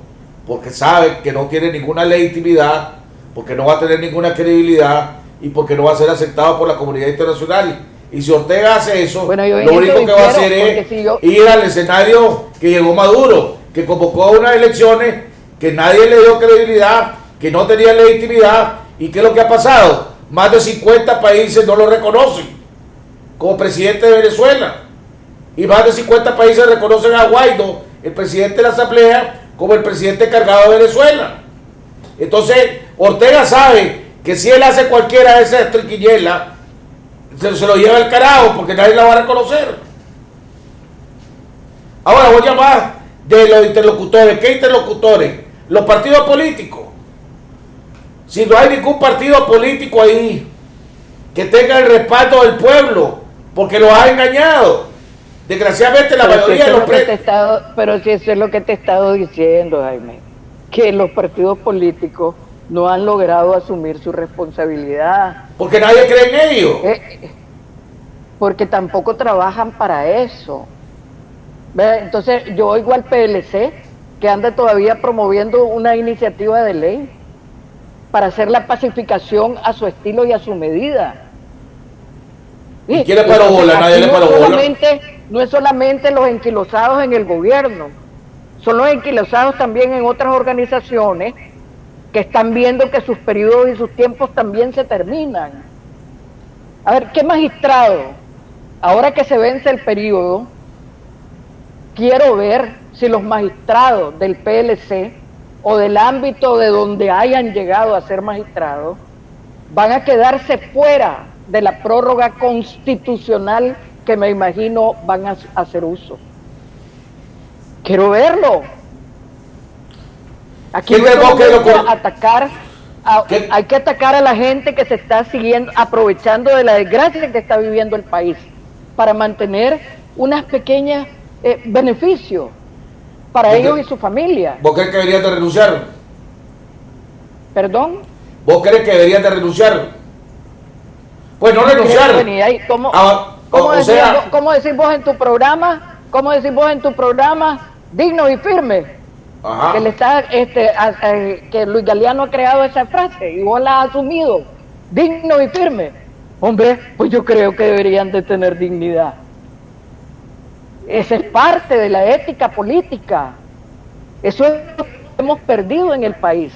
A: porque sabe que no tiene ninguna legitimidad, porque no va a tener ninguna credibilidad y porque no va a ser aceptado por la comunidad internacional. Y si Ortega hace eso,
H: Bueno, yo en
A: lo
H: eso
A: único que va a hacer
H: difiero,
A: es
H: porque si yo-
A: ir al escenario que llegó Maduro, que convocó a unas elecciones que nadie le dio credibilidad, que no tenía legitimidad. ¿Y qué es lo que ha pasado? Más de 50 países no lo reconocen como presidente de Venezuela. Y más de 50 países reconocen a Guaidó, el presidente de la Asamblea, como el presidente encargado de Venezuela. Entonces, Ortega sabe que si él hace cualquiera de esas triquiñuelas, se lo lleva al carajo porque nadie la va a reconocer. Ahora voy a llamar de los interlocutores. ¿Qué interlocutores? Los partidos políticos. Si no hay ningún partido político ahí que tenga el respaldo del pueblo, porque los ha engañado. Desgraciadamente la mayoría de los
H: Pero si eso es lo que te he estado diciendo, Jaime, que los partidos políticos no han logrado asumir su responsabilidad.
A: Porque nadie cree en ellos.
H: Porque tampoco trabajan para eso. ¿Ve? Entonces yo oigo al PLC que anda todavía promoviendo una iniciativa de ley para hacer la pacificación a su estilo y a su medida.
A: ¿Y quién le paró bola? Nadie le paró bola.
H: No es solamente los enquilosados en el gobierno, son los enquilosados también en otras organizaciones que están viendo que sus periodos y sus tiempos también se terminan. A ver, ¿qué magistrado? Ahora que se vence el periodo, quiero ver si los magistrados del PLC o del ámbito de donde hayan llegado a ser magistrados van a quedarse fuera de la prórroga constitucional que me imagino van a hacer uso. Quiero verlo. Aquí no es atacar, hay que atacar a la gente que se está aprovechando de la desgracia que está viviendo el país para mantener unas pequeñas beneficios para ellos y su familia.
A: ¿Vos crees que deberían de renunciar?
H: ¿Perdón?
A: ¿Vos crees que deberían de renunciar? Pues no renunciar.
H: ¿Cómo decís vos en tu programa? ¿Cómo decís vos en tu programa? Digno y firme.
A: Ajá.
H: Que le está, que Luis Galeano ha creado esa frase y vos la has asumido. Digno y firme. Hombre, pues yo creo que deberían de tener dignidad. Esa es parte de la ética política. Eso es lo que hemos perdido en el país.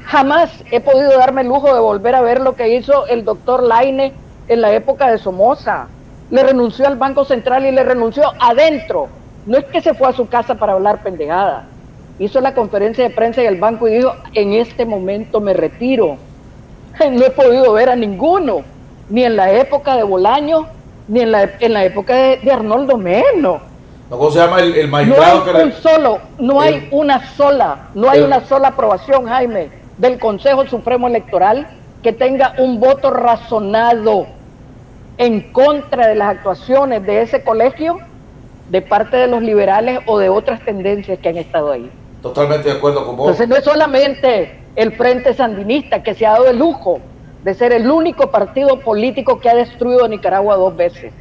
H: Jamás he podido darme el lujo de volver a ver lo que hizo el doctor Laine en la época de Somoza. Le renunció al Banco Central y le renunció adentro. No es que se fue a su casa para hablar pendejada. Hizo la conferencia de prensa en el banco y dijo, en este momento me retiro. No he podido ver a ninguno, ni en la época de Bolaño, ni en la época de Arnoldo Meno.
A: ¿Cómo se llama el magistrado?
H: No hay una sola aprobación, Jaime, del Consejo Supremo Electoral que tenga un voto razonado en contra de las actuaciones de ese colegio de parte de los liberales o de otras tendencias que han estado ahí.
A: Totalmente de acuerdo con vos.
H: Entonces no es solamente el Frente Sandinista que se ha dado el lujo de ser el único partido político que ha destruido a Nicaragua 2 veces.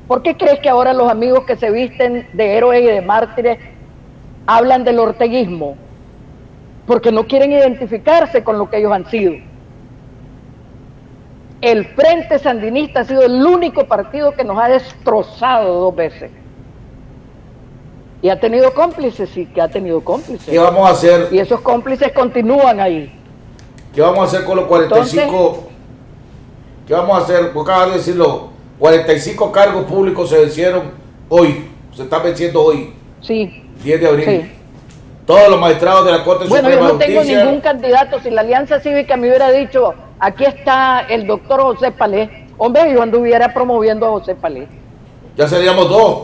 H: ¿Por qué crees que ahora los amigos que se visten de héroes y de mártires hablan del orteguismo? Porque no quieren identificarse con lo que ellos han sido. El Frente Sandinista ha sido el único partido que nos ha destrozado 2 veces. Y ha tenido cómplices, sí, que ha tenido cómplices.
A: ¿Qué vamos a hacer?
H: Y esos cómplices continúan ahí.
A: ¿Qué vamos a hacer con los 45? Entonces, ¿qué vamos a hacer? Vos acabas de decirlo, 45 cargos públicos se vencieron hoy, se están venciendo hoy.
H: Sí.
A: 10 de abril.
H: Sí.
A: Todos los magistrados de la Corte Suprema de Justicia.
H: Bueno, yo no tengo ningún candidato. Si la Alianza Cívica me hubiera dicho, aquí está el doctor José Palé, hombre, yo anduviera promoviendo a José Palé.
A: Ya seríamos 2.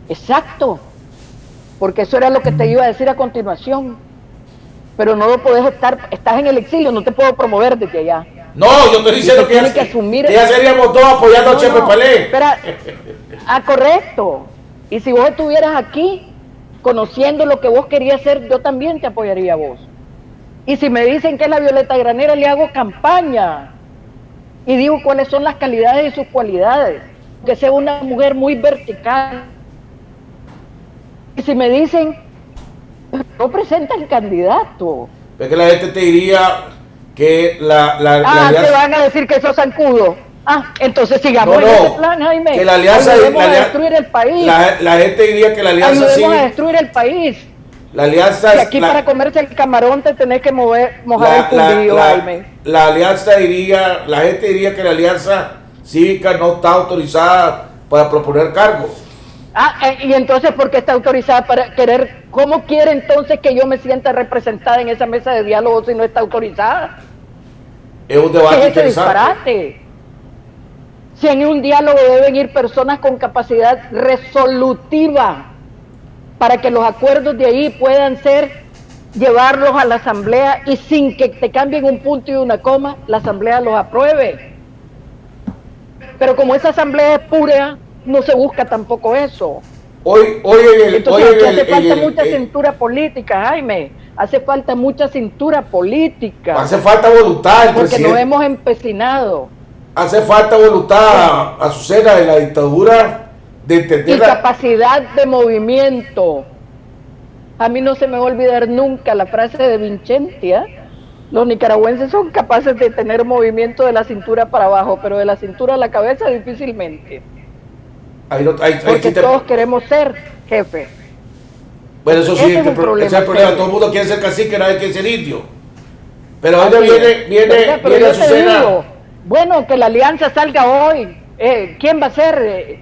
H: Exacto, porque eso era lo que te iba a decir a continuación. Pero no lo podés estás en el exilio, no te puedo promover desde allá.
A: No, yo estoy diciendo que ya seríamos 2 apoyando a Chepe Palé.
H: Espera, correcto. Y si vos estuvieras aquí, conociendo lo que vos querías hacer, yo también te apoyaría a vos. Y si me dicen que es la Violeta Granera, le hago campaña. Y digo cuáles son las calidades y sus cualidades. Que sea una mujer muy vertical. Y si me dicen, no presentan candidato.
A: Es que la gente te diría que la
H: te van a decir que sos zancudo. Entonces sigamos en ese plan, Jaime.
A: Que la alianza
H: ayudemos a destruir el país.
A: La gente diría que la alianza
H: ayudemos a destruir el país.
A: La alianza
H: y aquí para comerse el camarón te tenés que mojar el fundillo, Jaime.
A: La alianza la gente diría que la alianza cívica no está autorizada para proponer cargos.
H: Y entonces, ¿por qué está autorizada para querer? ¿Cómo quiere entonces que yo me sienta representada en esa mesa de diálogo si no está autorizada?
A: Es un debate
H: ¿Qué es ese
A: interesante.
H: disparate? Si en un diálogo deben ir personas con capacidad resolutiva para que los acuerdos de ahí puedan llevarlos a la asamblea y sin que te cambien un punto y una coma, la asamblea los apruebe. Pero como esa asamblea es pura, no se busca tampoco eso. Hace falta mucha cintura política, Jaime. Hace falta mucha cintura política.
A: Hace falta voluntad,
H: porque nos hemos empecinado.
A: Hace falta voluntad, Azucena, de la dictadura, de entender.
H: Y capacidad de movimiento. A mí no se me va a olvidar nunca la frase de Vincentia. Los nicaragüenses son capaces de tener movimiento de la cintura para abajo, pero de la cintura a la cabeza difícilmente. Porque todos queremos ser jefe.
A: Bueno, eso sí, ese es el problema. Todo el mundo quiere ser cacique, nadie quiere ser indio. Pero ahora viene Azucena.
H: Bueno, que la alianza salga hoy. ¿Quién va a ser?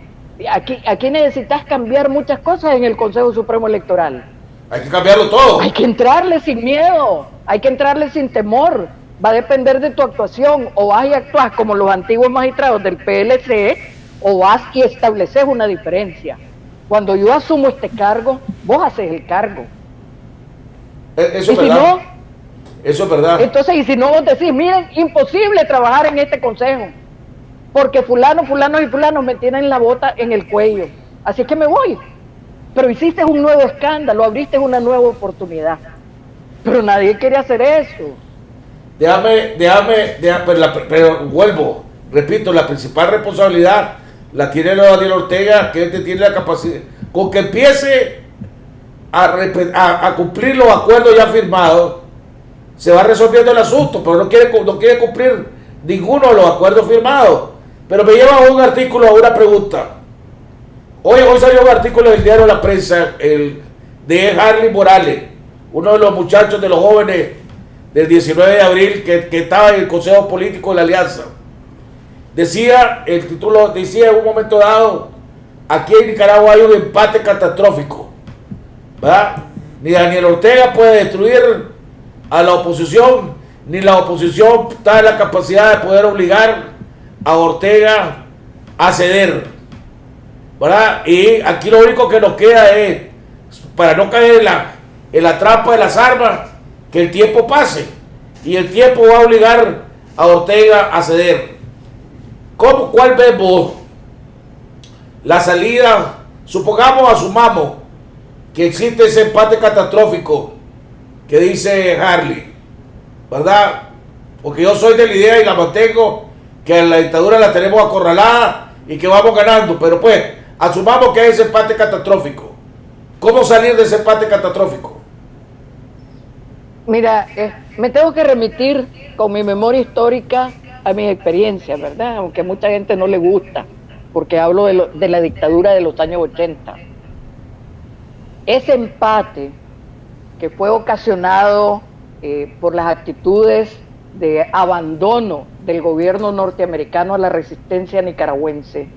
H: Aquí necesitas cambiar muchas cosas en el Consejo Supremo Electoral.
A: Hay que cambiarlo todo.
H: Hay que entrarle sin miedo, hay que entrarle sin temor. Va a depender de tu actuación. O vas y actúas como los antiguos magistrados del PLC, o vas y estableces una diferencia. Cuando yo asumo este cargo, vos haces el cargo.
A: Eso es verdad.
H: No,
A: eso es verdad.
H: Entonces, y si no, vos decís, miren, imposible trabajar en este consejo, porque fulanos y fulanos me tienen la bota en el cuello. Así es que me voy. Pero hiciste un nuevo escándalo, abriste una nueva oportunidad. Pero nadie quiere hacer eso.
A: Pero vuelvo, repito, la principal responsabilidad la tiene Daniel Ortega, que él tiene la capacidad, con que empiece a cumplir los acuerdos ya firmados, se va resolviendo el asunto, pero no quiere cumplir ninguno de los acuerdos firmados. Pero me lleva a un artículo, a una pregunta. Hoy salió un artículo del diario La Prensa, de Harley Morales, uno de los muchachos, de los jóvenes del 19 de abril que estaba en el Consejo Político de la Alianza. El título decía en un momento dado, aquí en Nicaragua hay un empate catastrófico, ¿verdad? Ni Daniel Ortega puede destruir a la oposición, ni la oposición está en la capacidad de poder obligar a Ortega a ceder, ¿verdad? Y aquí lo único que nos queda es, para no caer en la trampa de las armas, que el tiempo pase, y el tiempo va a obligar a Ortega a ceder. ¿Cuál ves vos la salida? Asumamos que existe ese empate catastrófico que dice Harley, ¿verdad? Porque yo soy de la idea y la mantengo, que la dictadura la tenemos acorralada y que vamos ganando, pero pues asumamos que hay ese empate catastrófico. ¿Cómo salir de ese empate catastrófico?
H: Mira, me tengo que remitir con mi memoria histórica a mis experiencias, ¿verdad? Aunque a mucha gente no le gusta, porque hablo de la dictadura de los años 80. Ese empate que fue ocasionado por las actitudes de abandono del gobierno norteamericano a la resistencia nicaragüense,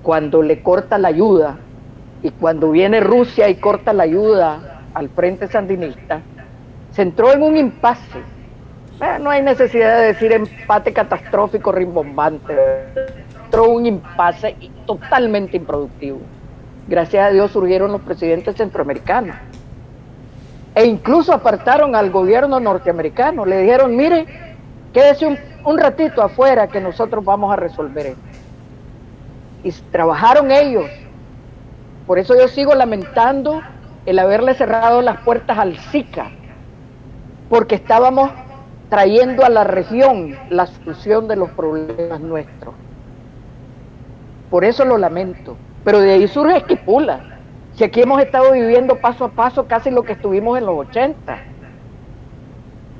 H: cuando le corta la ayuda, y cuando viene Rusia y corta la ayuda al frente sandinista, se entró en un impasse. No hay necesidad de decir empate catastrófico rimbombante. Entró un impasse totalmente improductivo. Gracias a Dios surgieron los presidentes centroamericanos. E incluso apartaron al gobierno norteamericano. Le dijeron, mire, quédese un ratito afuera que nosotros vamos a resolver esto. Y trabajaron ellos. Por eso yo sigo lamentando el haberle cerrado las puertas al SICA, porque estábamos trayendo a la región la solución de los problemas nuestros. Por eso lo lamento. Pero de ahí surge Esquipula. Si aquí hemos estado viviendo paso a paso casi lo que estuvimos en los 80.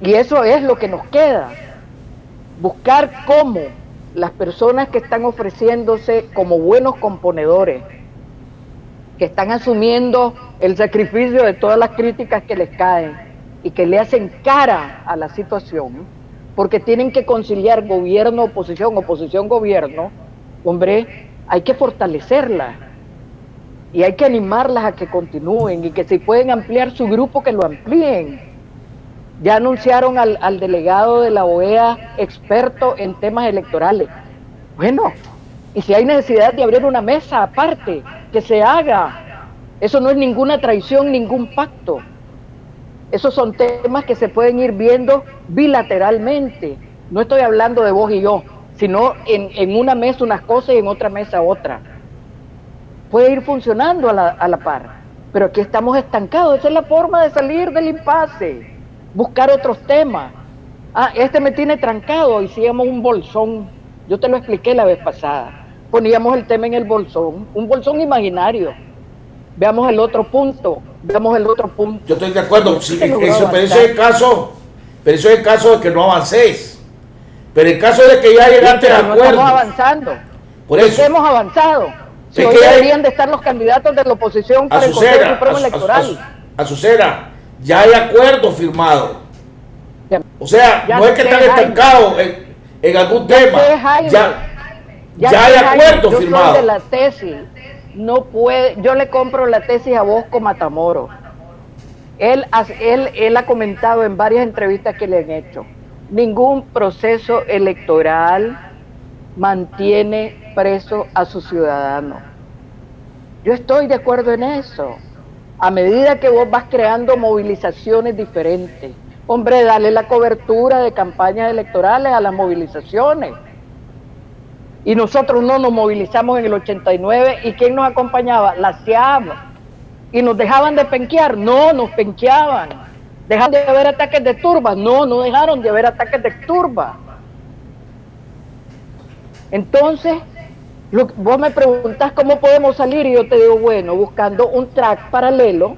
H: Y eso es lo que nos queda. Buscar cómo las personas que están ofreciéndose como buenos componedores, que están asumiendo el sacrificio de todas las críticas que les caen y que le hacen cara a la situación, porque tienen que conciliar gobierno-oposición, oposición-gobierno, hombre, hay que fortalecerlas y hay que animarlas a que continúen y que si pueden ampliar su grupo, que lo amplíen. Ya anunciaron al delegado de la OEA experto en temas electorales. Bueno, y si hay necesidad de abrir una mesa aparte, que se haga. Eso no es ninguna traición, ningún pacto. Esos son temas que se pueden ir viendo bilateralmente. No estoy hablando de vos y yo, sino en una mesa unas cosas y en otra mesa otra. Puede ir funcionando a la par. Pero aquí estamos estancados. Esa es la forma de salir del impasse. Buscar otros temas. Este me tiene trancado, hicimos un bolsón. Yo te lo expliqué la vez pasada. Poníamos el tema en el bolsón, un bolsón imaginario. Veamos el otro punto, veamos el otro punto.
A: Yo estoy de acuerdo, sí, pero eso es el caso de que no avancéis. Pero el caso de que ya llegaste a acuerdo.
H: Estamos avanzando.
A: Por eso
H: hemos avanzado. Si hoy deberían de estar los candidatos de la oposición para el Consejo Supremo Electoral.
A: Azucena, ya hay acuerdo firmado. O sea, no es que están estancados en algún tema. Ya hay acuerdo firmado.
H: Yo soy de la tesis. No puede, yo le compro la tesis a Bosco Matamoros. Él ha comentado en varias entrevistas que le han hecho. Ningún proceso electoral mantiene preso a sus ciudadanos. Yo estoy de acuerdo en eso. A medida que vos vas creando movilizaciones diferentes, hombre, dale la cobertura de campañas electorales a las movilizaciones. Y nosotros no nos movilizamos en el 89, ¿y quién nos acompañaba? La CIAB. ¿Y nos dejaban de penquear? No, nos penqueaban. ¿Dejaron de haber ataques de turba? No, no dejaron de haber ataques de turba. Entonces, vos me preguntás cómo podemos salir y yo te digo, bueno, buscando un track paralelo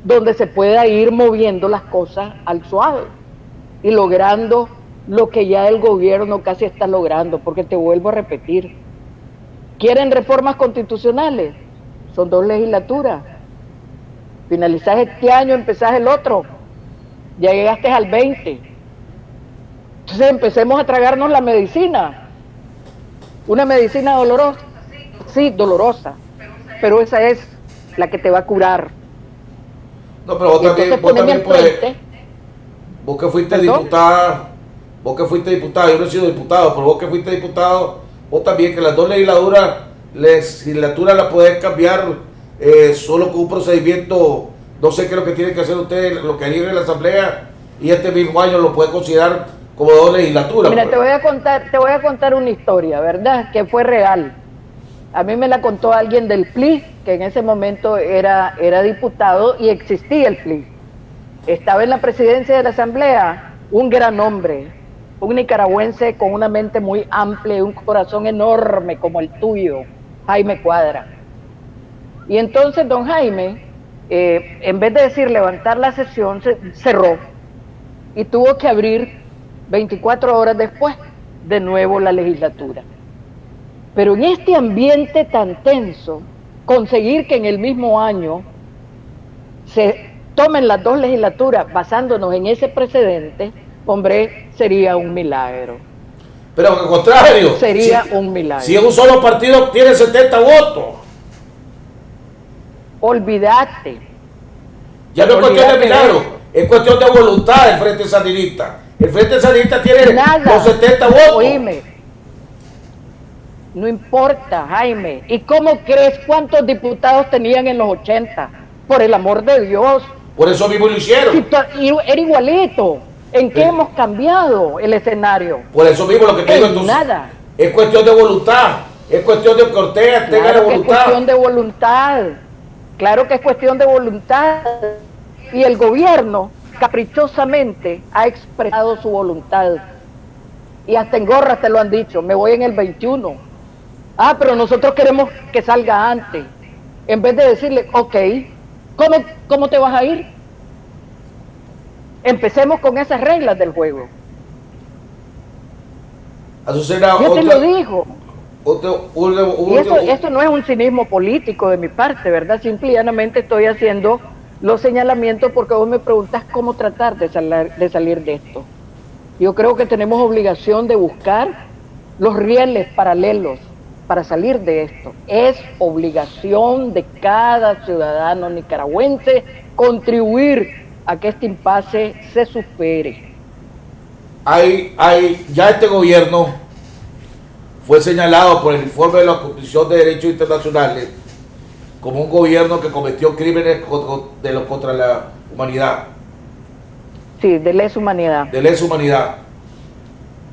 H: donde se pueda ir moviendo las cosas al suave y logrando lo que ya el gobierno casi está logrando, porque te vuelvo a repetir, ¿quieren reformas constitucionales? Son 2 legislaturas, finalizás este año, empezás el otro, ya llegaste al 20, entonces empecemos a tragarnos la medicina, una medicina dolorosa, sí, dolorosa, pero esa es la que te va a curar.
A: No, pero vos también puedes, vos que fuiste diputada, yo no he sido diputado, pero vos que fuiste diputado, vos también, que las 2 legislaturas las podés cambiar solo con un procedimiento, no sé qué es lo que tienen que hacer ustedes, lo que harían en la asamblea, y este mismo año lo puede considerar como 2 legislaturas.
H: Mira, te voy a contar una historia, ¿verdad? Que fue real. A mí me la contó alguien del PLI, que en ese momento era diputado y existía el PLI. Estaba en la presidencia de la asamblea un gran hombre, un nicaragüense con una mente muy amplia y un corazón enorme como el tuyo, Jaime Cuadra. Y entonces don Jaime, en vez de decir levantar la sesión, cerró y tuvo que abrir 24 horas después de nuevo la legislatura. Pero en este ambiente tan tenso, conseguir que en el mismo año se tomen las 2 legislaturas basándonos en ese precedente, hombre, sería un milagro.
A: Pero al contrario,
H: sería un milagro.
A: Si un solo partido tiene 70 votos.
H: Olvídate.
A: Ya no es cuestión de milagro, es cuestión de voluntad del Frente Sandinista. El Frente Sandinista tiene los 70 votos.
H: Oíme, no importa, Jaime. ¿Y cómo crees cuántos diputados tenían en los 80? Por el amor de Dios.
A: Por eso mismo lo hicieron.
H: Era igualito. ¿En qué hemos cambiado el escenario?
A: Por eso mismo lo que te digo, entonces,
H: nada.
A: Es cuestión de voluntad. Es cuestión de que Ortega tenga la voluntad.
H: Es cuestión de voluntad. Claro que es cuestión de voluntad. Y el gobierno caprichosamente ha expresado su voluntad. Y hasta en gorras te lo han dicho, me voy en el 21. Pero nosotros queremos que salga antes. En vez de decirle, ok, ¿cómo te vas a ir? Empecemos con esas reglas del juego.
A: Azucena,
H: Yo te lo digo. Y esto no es un cinismo político de mi parte, ¿verdad? Simple y llanamente estoy haciendo los señalamientos porque vos me preguntas cómo tratar de salir de esto. Yo creo que tenemos obligación de buscar los rieles paralelos para salir de esto. Es obligación de cada ciudadano nicaragüense contribuir a que este impasse se supere.
A: Ya este gobierno fue señalado por el informe de la Comisión de Derechos Internacionales como un gobierno que cometió crímenes contra la humanidad.
H: Sí, de lesa humanidad.
A: De lesa humanidad.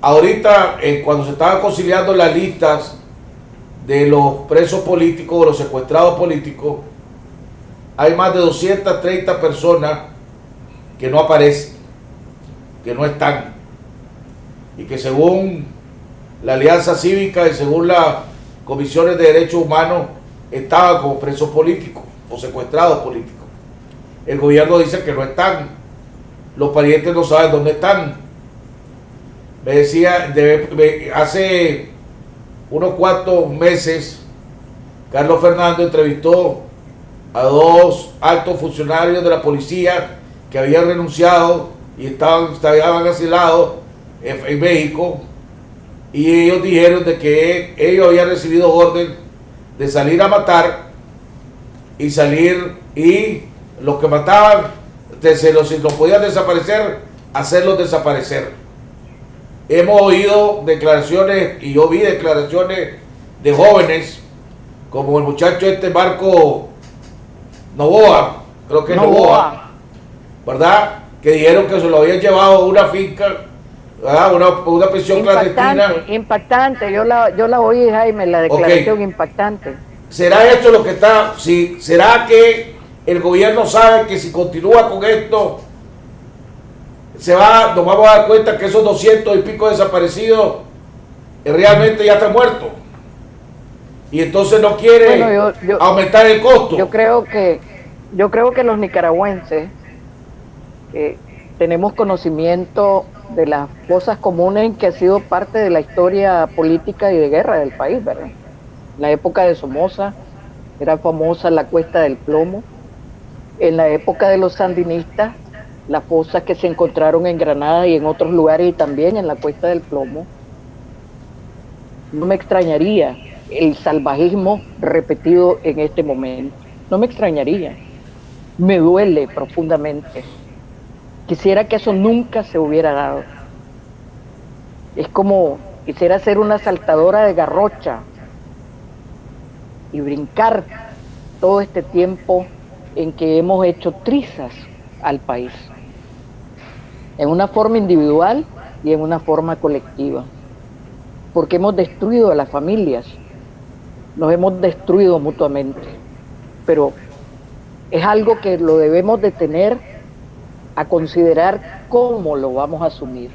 A: Ahorita, cuando se estaban conciliando las listas de los presos políticos, de los secuestrados políticos, hay más de 230 personas que no aparecen, que no están, y que según la Alianza Cívica y según las comisiones de derechos humanos estaban como presos políticos o secuestrados políticos. El gobierno dice que no están, los parientes no saben dónde están. Me decía, hace unos cuantos meses, Carlos Fernando entrevistó a 2 altos funcionarios de la policía que habían renunciado y estaban asilados en México, y ellos dijeron de que ellos habían recibido orden de salir a matar y los que mataban, si los podían desaparecer, hacerlos desaparecer. Hemos oído declaraciones, y yo vi declaraciones de jóvenes, como el muchacho Marco Novoa, creo que es Novoa, ¿verdad? Que dijeron que se lo habían llevado a una finca, ¿verdad? Una prisión clandestina.
H: Impactante, yo la oí, Jaime, la declaración impactante.
A: ¿Será esto lo que está? ¿Será que el gobierno sabe que si continúa con esto, nos vamos a dar cuenta que esos 200 y pico desaparecidos realmente ya están muertos? Y entonces no quiere aumentar el costo.
H: Yo creo que los nicaragüenses tenemos conocimiento de las cosas comunes que ha sido parte de la historia política y de guerra del país, ¿verdad? En la época de Somoza era famosa la Cuesta del Plomo. En la época de los sandinistas, las fosas que se encontraron en Granada y en otros lugares, y también en la Cuesta del Plomo. No me extrañaría el salvajismo repetido en este momento. No me extrañaría. Me duele profundamente. Quisiera que eso nunca se hubiera dado. Es como quisiera ser una saltadora de garrocha y brincar todo este tiempo en que hemos hecho trizas al país, en una forma individual y en una forma colectiva, porque hemos destruido a las familias, nos hemos destruido mutuamente, pero es algo que lo debemos de tener a considerar cómo lo vamos a asumir.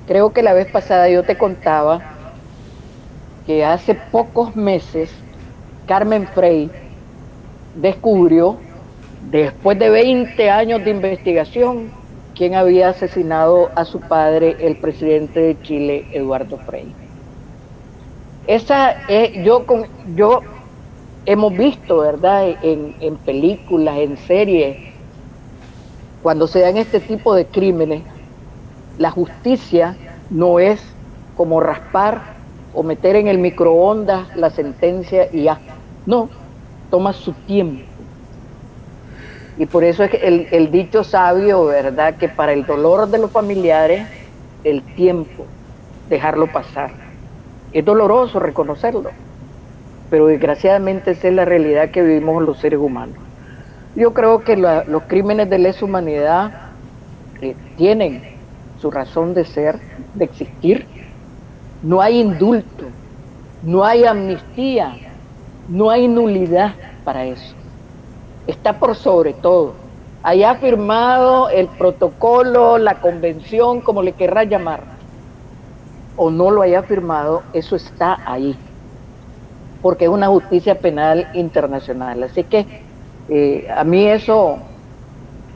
H: Creo que la vez pasada yo te contaba que hace pocos meses Carmen Frey descubrió, después de 20 años de investigación, quién había asesinado a su padre, el presidente de Chile, Eduardo Frei. Yo hemos visto, ¿verdad?, en películas, en series, cuando se dan este tipo de crímenes, la justicia no es como raspar o meter en el microondas la sentencia y ya. No, toma su tiempo. Y por eso es que el dicho sabio, ¿verdad?, que para el dolor de los familiares, el tiempo, dejarlo pasar. Es doloroso reconocerlo, pero desgraciadamente esa es la realidad que vivimos los seres humanos. Yo creo que los crímenes de lesa humanidad tienen su razón de ser, de existir. No hay indulto, no hay amnistía, no hay nulidad para eso. Está por sobre todo. Haya firmado el protocolo, la convención, como le querrá llamar, o no lo haya firmado, eso está ahí, porque es una justicia penal internacional. Así que a mí eso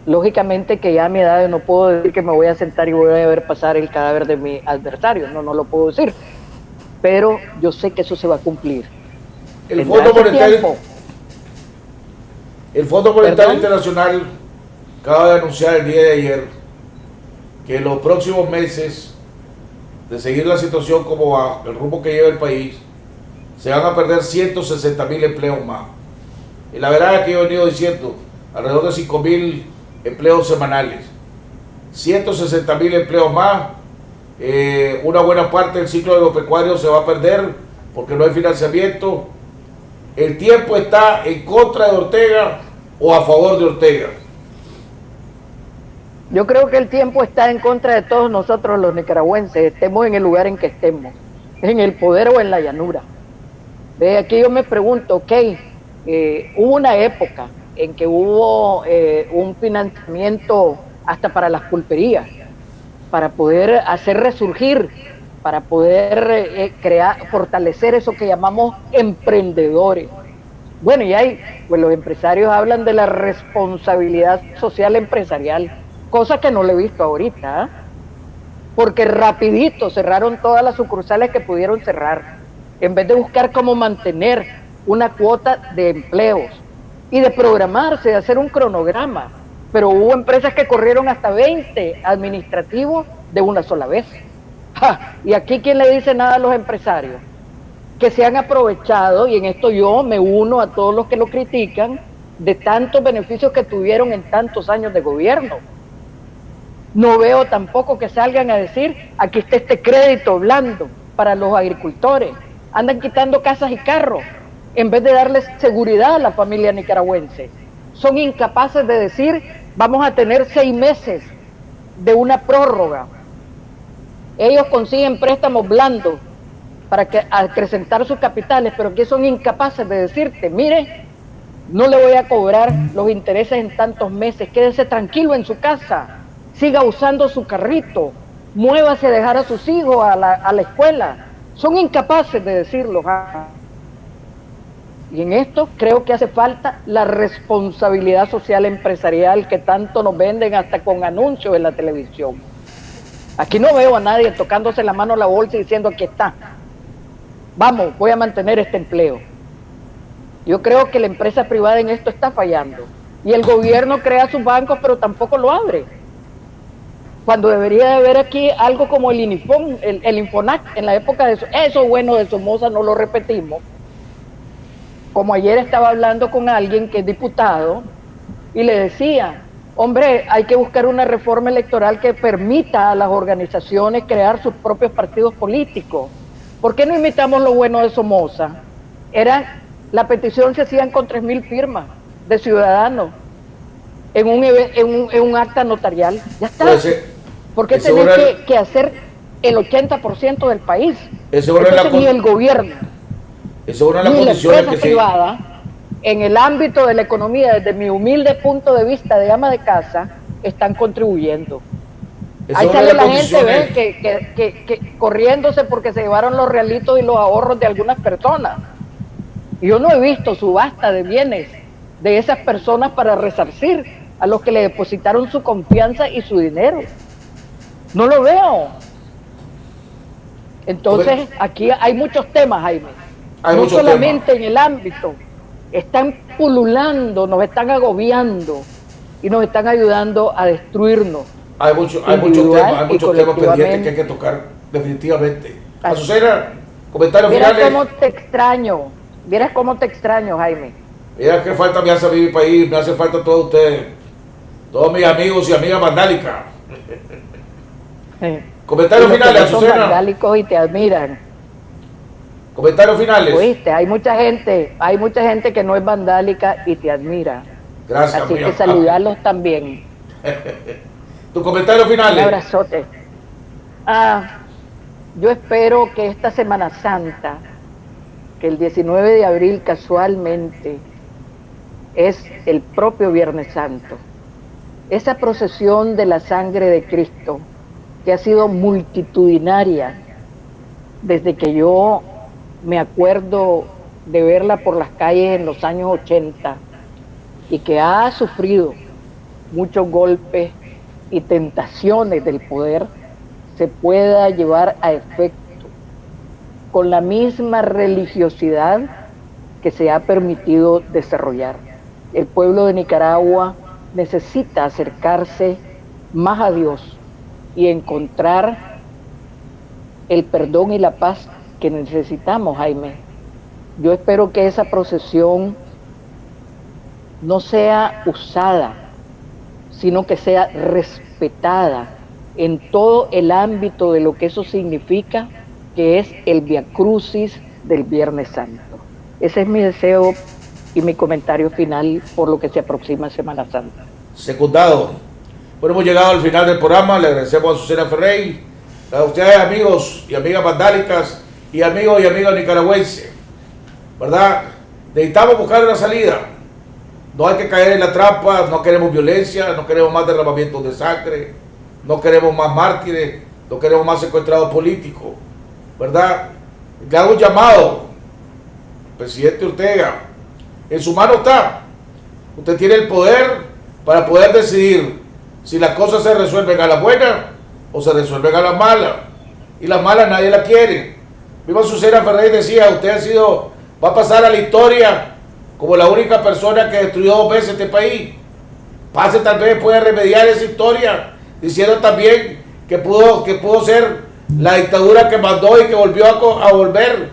H: Lógicamente que ya a mi edad no puedo decir que me voy a sentar y voy a ver pasar el cadáver de mi adversario, no lo puedo decir, pero yo sé que eso se va a cumplir.
A: El Fondo Monetario Internacional acaba de anunciar el día de ayer que en los próximos meses, de seguir la situación como va, el rumbo que lleva el país, se van a perder 160.000 empleos más. Y la verdad es que yo he venido diciendo, alrededor de 5.000 empleos semanales, 160.000 empleos más. Una buena parte del ciclo agropecuario se va a perder porque no hay financiamiento. El tiempo está en contra de Ortega o a favor de Ortega.
H: Yo creo que el tiempo está en contra de todos nosotros los nicaragüenses, estemos en el lugar en que estemos, en el poder o en la llanura. De aquí yo me pregunto, hubo una época en que hubo un financiamiento hasta para las pulperías, para poder hacer resurgir, para poder fortalecer eso que llamamos emprendedores. Bueno, pues los empresarios hablan de la responsabilidad social empresarial, cosa que no lo he visto ahorita, porque rapidito cerraron todas las sucursales que pudieron cerrar, en vez de buscar cómo mantener una cuota de empleos y de programarse, de hacer un cronograma. Pero hubo empresas que corrieron hasta 20 administrativos de una sola vez. Y aquí, ¿quién le dice nada a los empresarios? Que se han aprovechado, y en esto yo me uno a todos los que lo critican, de tantos beneficios que tuvieron en tantos años de gobierno. No veo tampoco que salgan a decir, aquí está este crédito blando para los agricultores. Andan quitando casas y carros, en vez de darles seguridad a la familia nicaragüense. Son incapaces de decir, vamos a tener 6 meses de una prórroga. Ellos consiguen préstamos blandos para acrecentar sus capitales, pero que son incapaces de decirte, mire, no le voy a cobrar los intereses en tantos meses, quédese tranquilo en su casa, siga usando su carrito, muévase a dejar a sus hijos a la escuela. Son incapaces de decirlo. Y en esto creo que hace falta la responsabilidad social empresarial que tanto nos venden hasta con anuncios en la televisión. Aquí no veo a nadie tocándose la mano a la bolsa y diciendo, aquí está, vamos, voy a mantener este empleo. Yo creo que la empresa privada en esto está fallando. Y el gobierno crea sus bancos, pero tampoco lo abre. Cuando debería de haber aquí algo como el INIFON, el Infonac, en la época de eso bueno de Somoza no lo repetimos. Como ayer estaba hablando con alguien que es diputado y le decía, hombre, hay que buscar una reforma electoral que permita a las organizaciones crear sus propios partidos políticos. ¿Por qué no imitamos lo bueno de Somoza? La petición se hacían con 3.000 firmas de ciudadanos en un acta notarial. Ya está. ¿Por qué tenés que hacer el 80% del país? Entonces ni el gobierno, ni la empresa privada, en el ámbito de la economía, desde mi humilde punto de vista de ama de casa, están contribuyendo. Ahí sale la gente, que corriéndose porque se llevaron los realitos y los ahorros de algunas personas. Yo no he visto subasta de bienes de esas personas para resarcir a los que le depositaron su confianza y su dinero. No lo veo. Entonces, aquí hay muchos temas, Jaime. No solamente en el ámbito, están pululando, nos están agobiando y nos están ayudando a destruirnos.
A: Hay muchos temas pendientes que hay que tocar, definitivamente. Azucena, comentarios finales.
H: Vieras cómo te extraño, Jaime.
A: Mira qué falta me hace a mi país, me hace falta a todos ustedes, todos mis amigos y amigas vandálicas. Comentarios finales, Azucena.
H: Son vandálicos y te admiran.
A: Comentarios finales.
H: Oíste, hay mucha gente que no es vandálica y te admira.
A: Gracias,
H: así que saludarlos también.
A: ¿Tus comentarios finales?
H: Un abrazote. Yo espero que esta Semana Santa, que el 19 de abril casualmente es el propio Viernes Santo, esa procesión de la sangre de Cristo, que ha sido multitudinaria desde que yo me acuerdo de verla por las calles en los años 80 y que ha sufrido muchos golpes y tentaciones del poder se pueda llevar a efecto con la misma religiosidad que se ha permitido desarrollar. El pueblo de Nicaragua necesita acercarse más a Dios y encontrar el perdón y la paz que necesitamos, Jaime. Yo espero que esa procesión no sea usada, sino que sea respetada en todo el ámbito de lo que eso significa, que es el Viacrucis del Viernes Santo. Ese es mi deseo y mi comentario final por lo que se aproxima Semana Santa.
A: Secundado. Bueno, hemos llegado al final del programa. Le agradecemos a Susana Ferrey, a ustedes, amigos y amigas vandálicas y amigos y amigas nicaragüenses, ¿verdad? Necesitamos buscar una salida. No hay que caer en la trampa. No queremos violencia, no queremos más derramamientos de sangre, no queremos más mártires, no queremos más secuestrados políticos, ¿verdad? Le hago un llamado, presidente Ortega, en su mano está. Usted tiene el poder para poder decidir si las cosas se resuelven a la buena o se resuelven a la mala. Y las malas nadie las quiere. Mismo Susana Ferrey decía, usted va a pasar a la historia como la única persona que destruyó 2 veces este país. Pase, tal vez pueda remediar esa historia, diciendo también que pudo ser la dictadura que mandó y que volvió a volver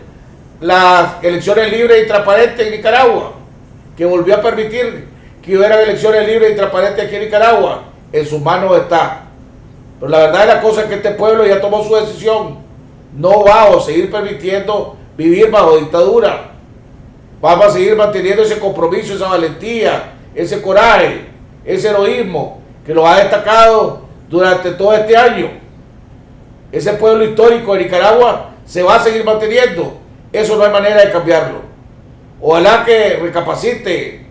A: las elecciones libres y transparentes en Nicaragua, que volvió a permitir que hubiera elecciones libres y transparentes aquí en Nicaragua. En sus manos está. Pero la verdad de la cosa es que este pueblo ya tomó su decisión. No vamos a seguir permitiendo vivir bajo dictadura. Vamos a seguir manteniendo ese compromiso, esa valentía, ese coraje, ese heroísmo que lo ha destacado durante todo este año. Ese pueblo histórico de Nicaragua se va a seguir manteniendo. Eso no hay manera de cambiarlo. Ojalá que recapacite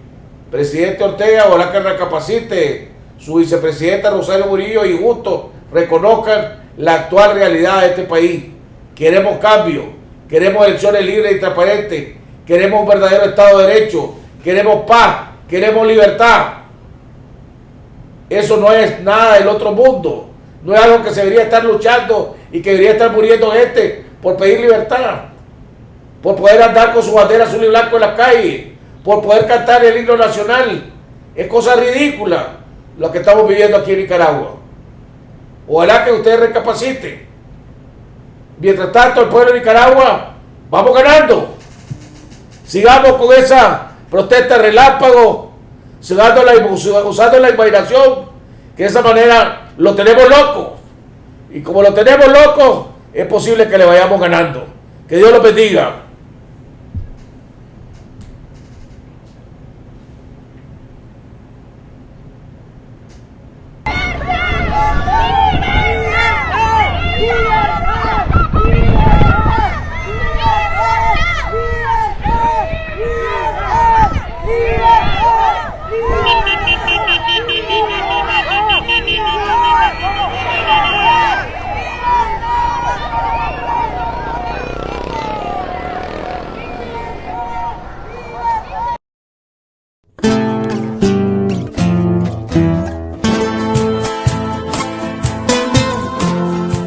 A: presidente Ortega, ojalá que recapacite su vicepresidenta Rosario Murillo y justo reconozcan la actual realidad de este país. Queremos cambio, queremos elecciones libres y transparentes, queremos un verdadero Estado de Derecho, queremos paz, queremos libertad. Eso no es nada del otro mundo. No es algo que se debería estar luchando y que debería estar muriendo gente por pedir libertad, por poder andar con su bandera azul y blanco en las calles, por poder cantar el himno nacional. Es cosa ridícula lo que estamos viviendo aquí en Nicaragua. Ojalá que ustedes recapaciten. Mientras tanto, el pueblo de Nicaragua, vamos ganando. Sigamos con esa protesta relámpago, usando la imaginación, que de esa manera lo tenemos loco. Y como lo tenemos loco, es posible que le vayamos ganando. Que Dios los bendiga.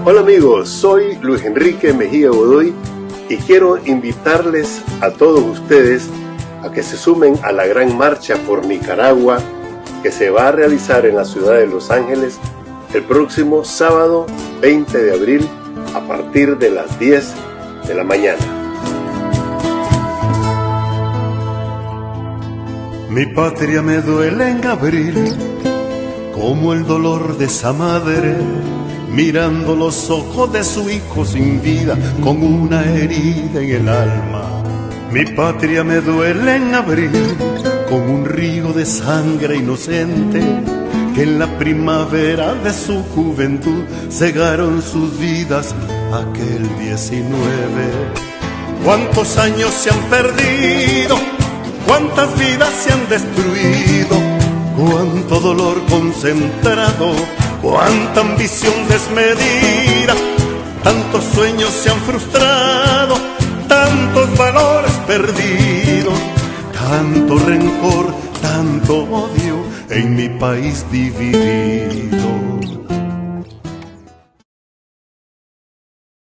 I: Hola amigos, soy Luis Enrique Mejía Godoy y quiero invitarles a todos ustedes a que se sumen a la gran marcha por Nicaragua que se va a realizar en la ciudad de Los Ángeles el próximo sábado 20 de abril a partir de las 10 de la mañana.
J: Mi patria me duele en abril, como el dolor de esa madre, mirando los ojos de su hijo sin vida, con una herida en el alma. Mi patria me duele en abril, como un río de sangre inocente, que en la primavera de su juventud cegaron sus vidas aquel 19. ¿Cuántos años se han perdido? ¿Cuántas vidas se han destruido? ¿Cuánto dolor concentrado? ¿Cuánta ambición desmedida? Tantos sueños se han frustrado, tantos valores perdidos, tanto rencor, tanto odio en mi país dividido.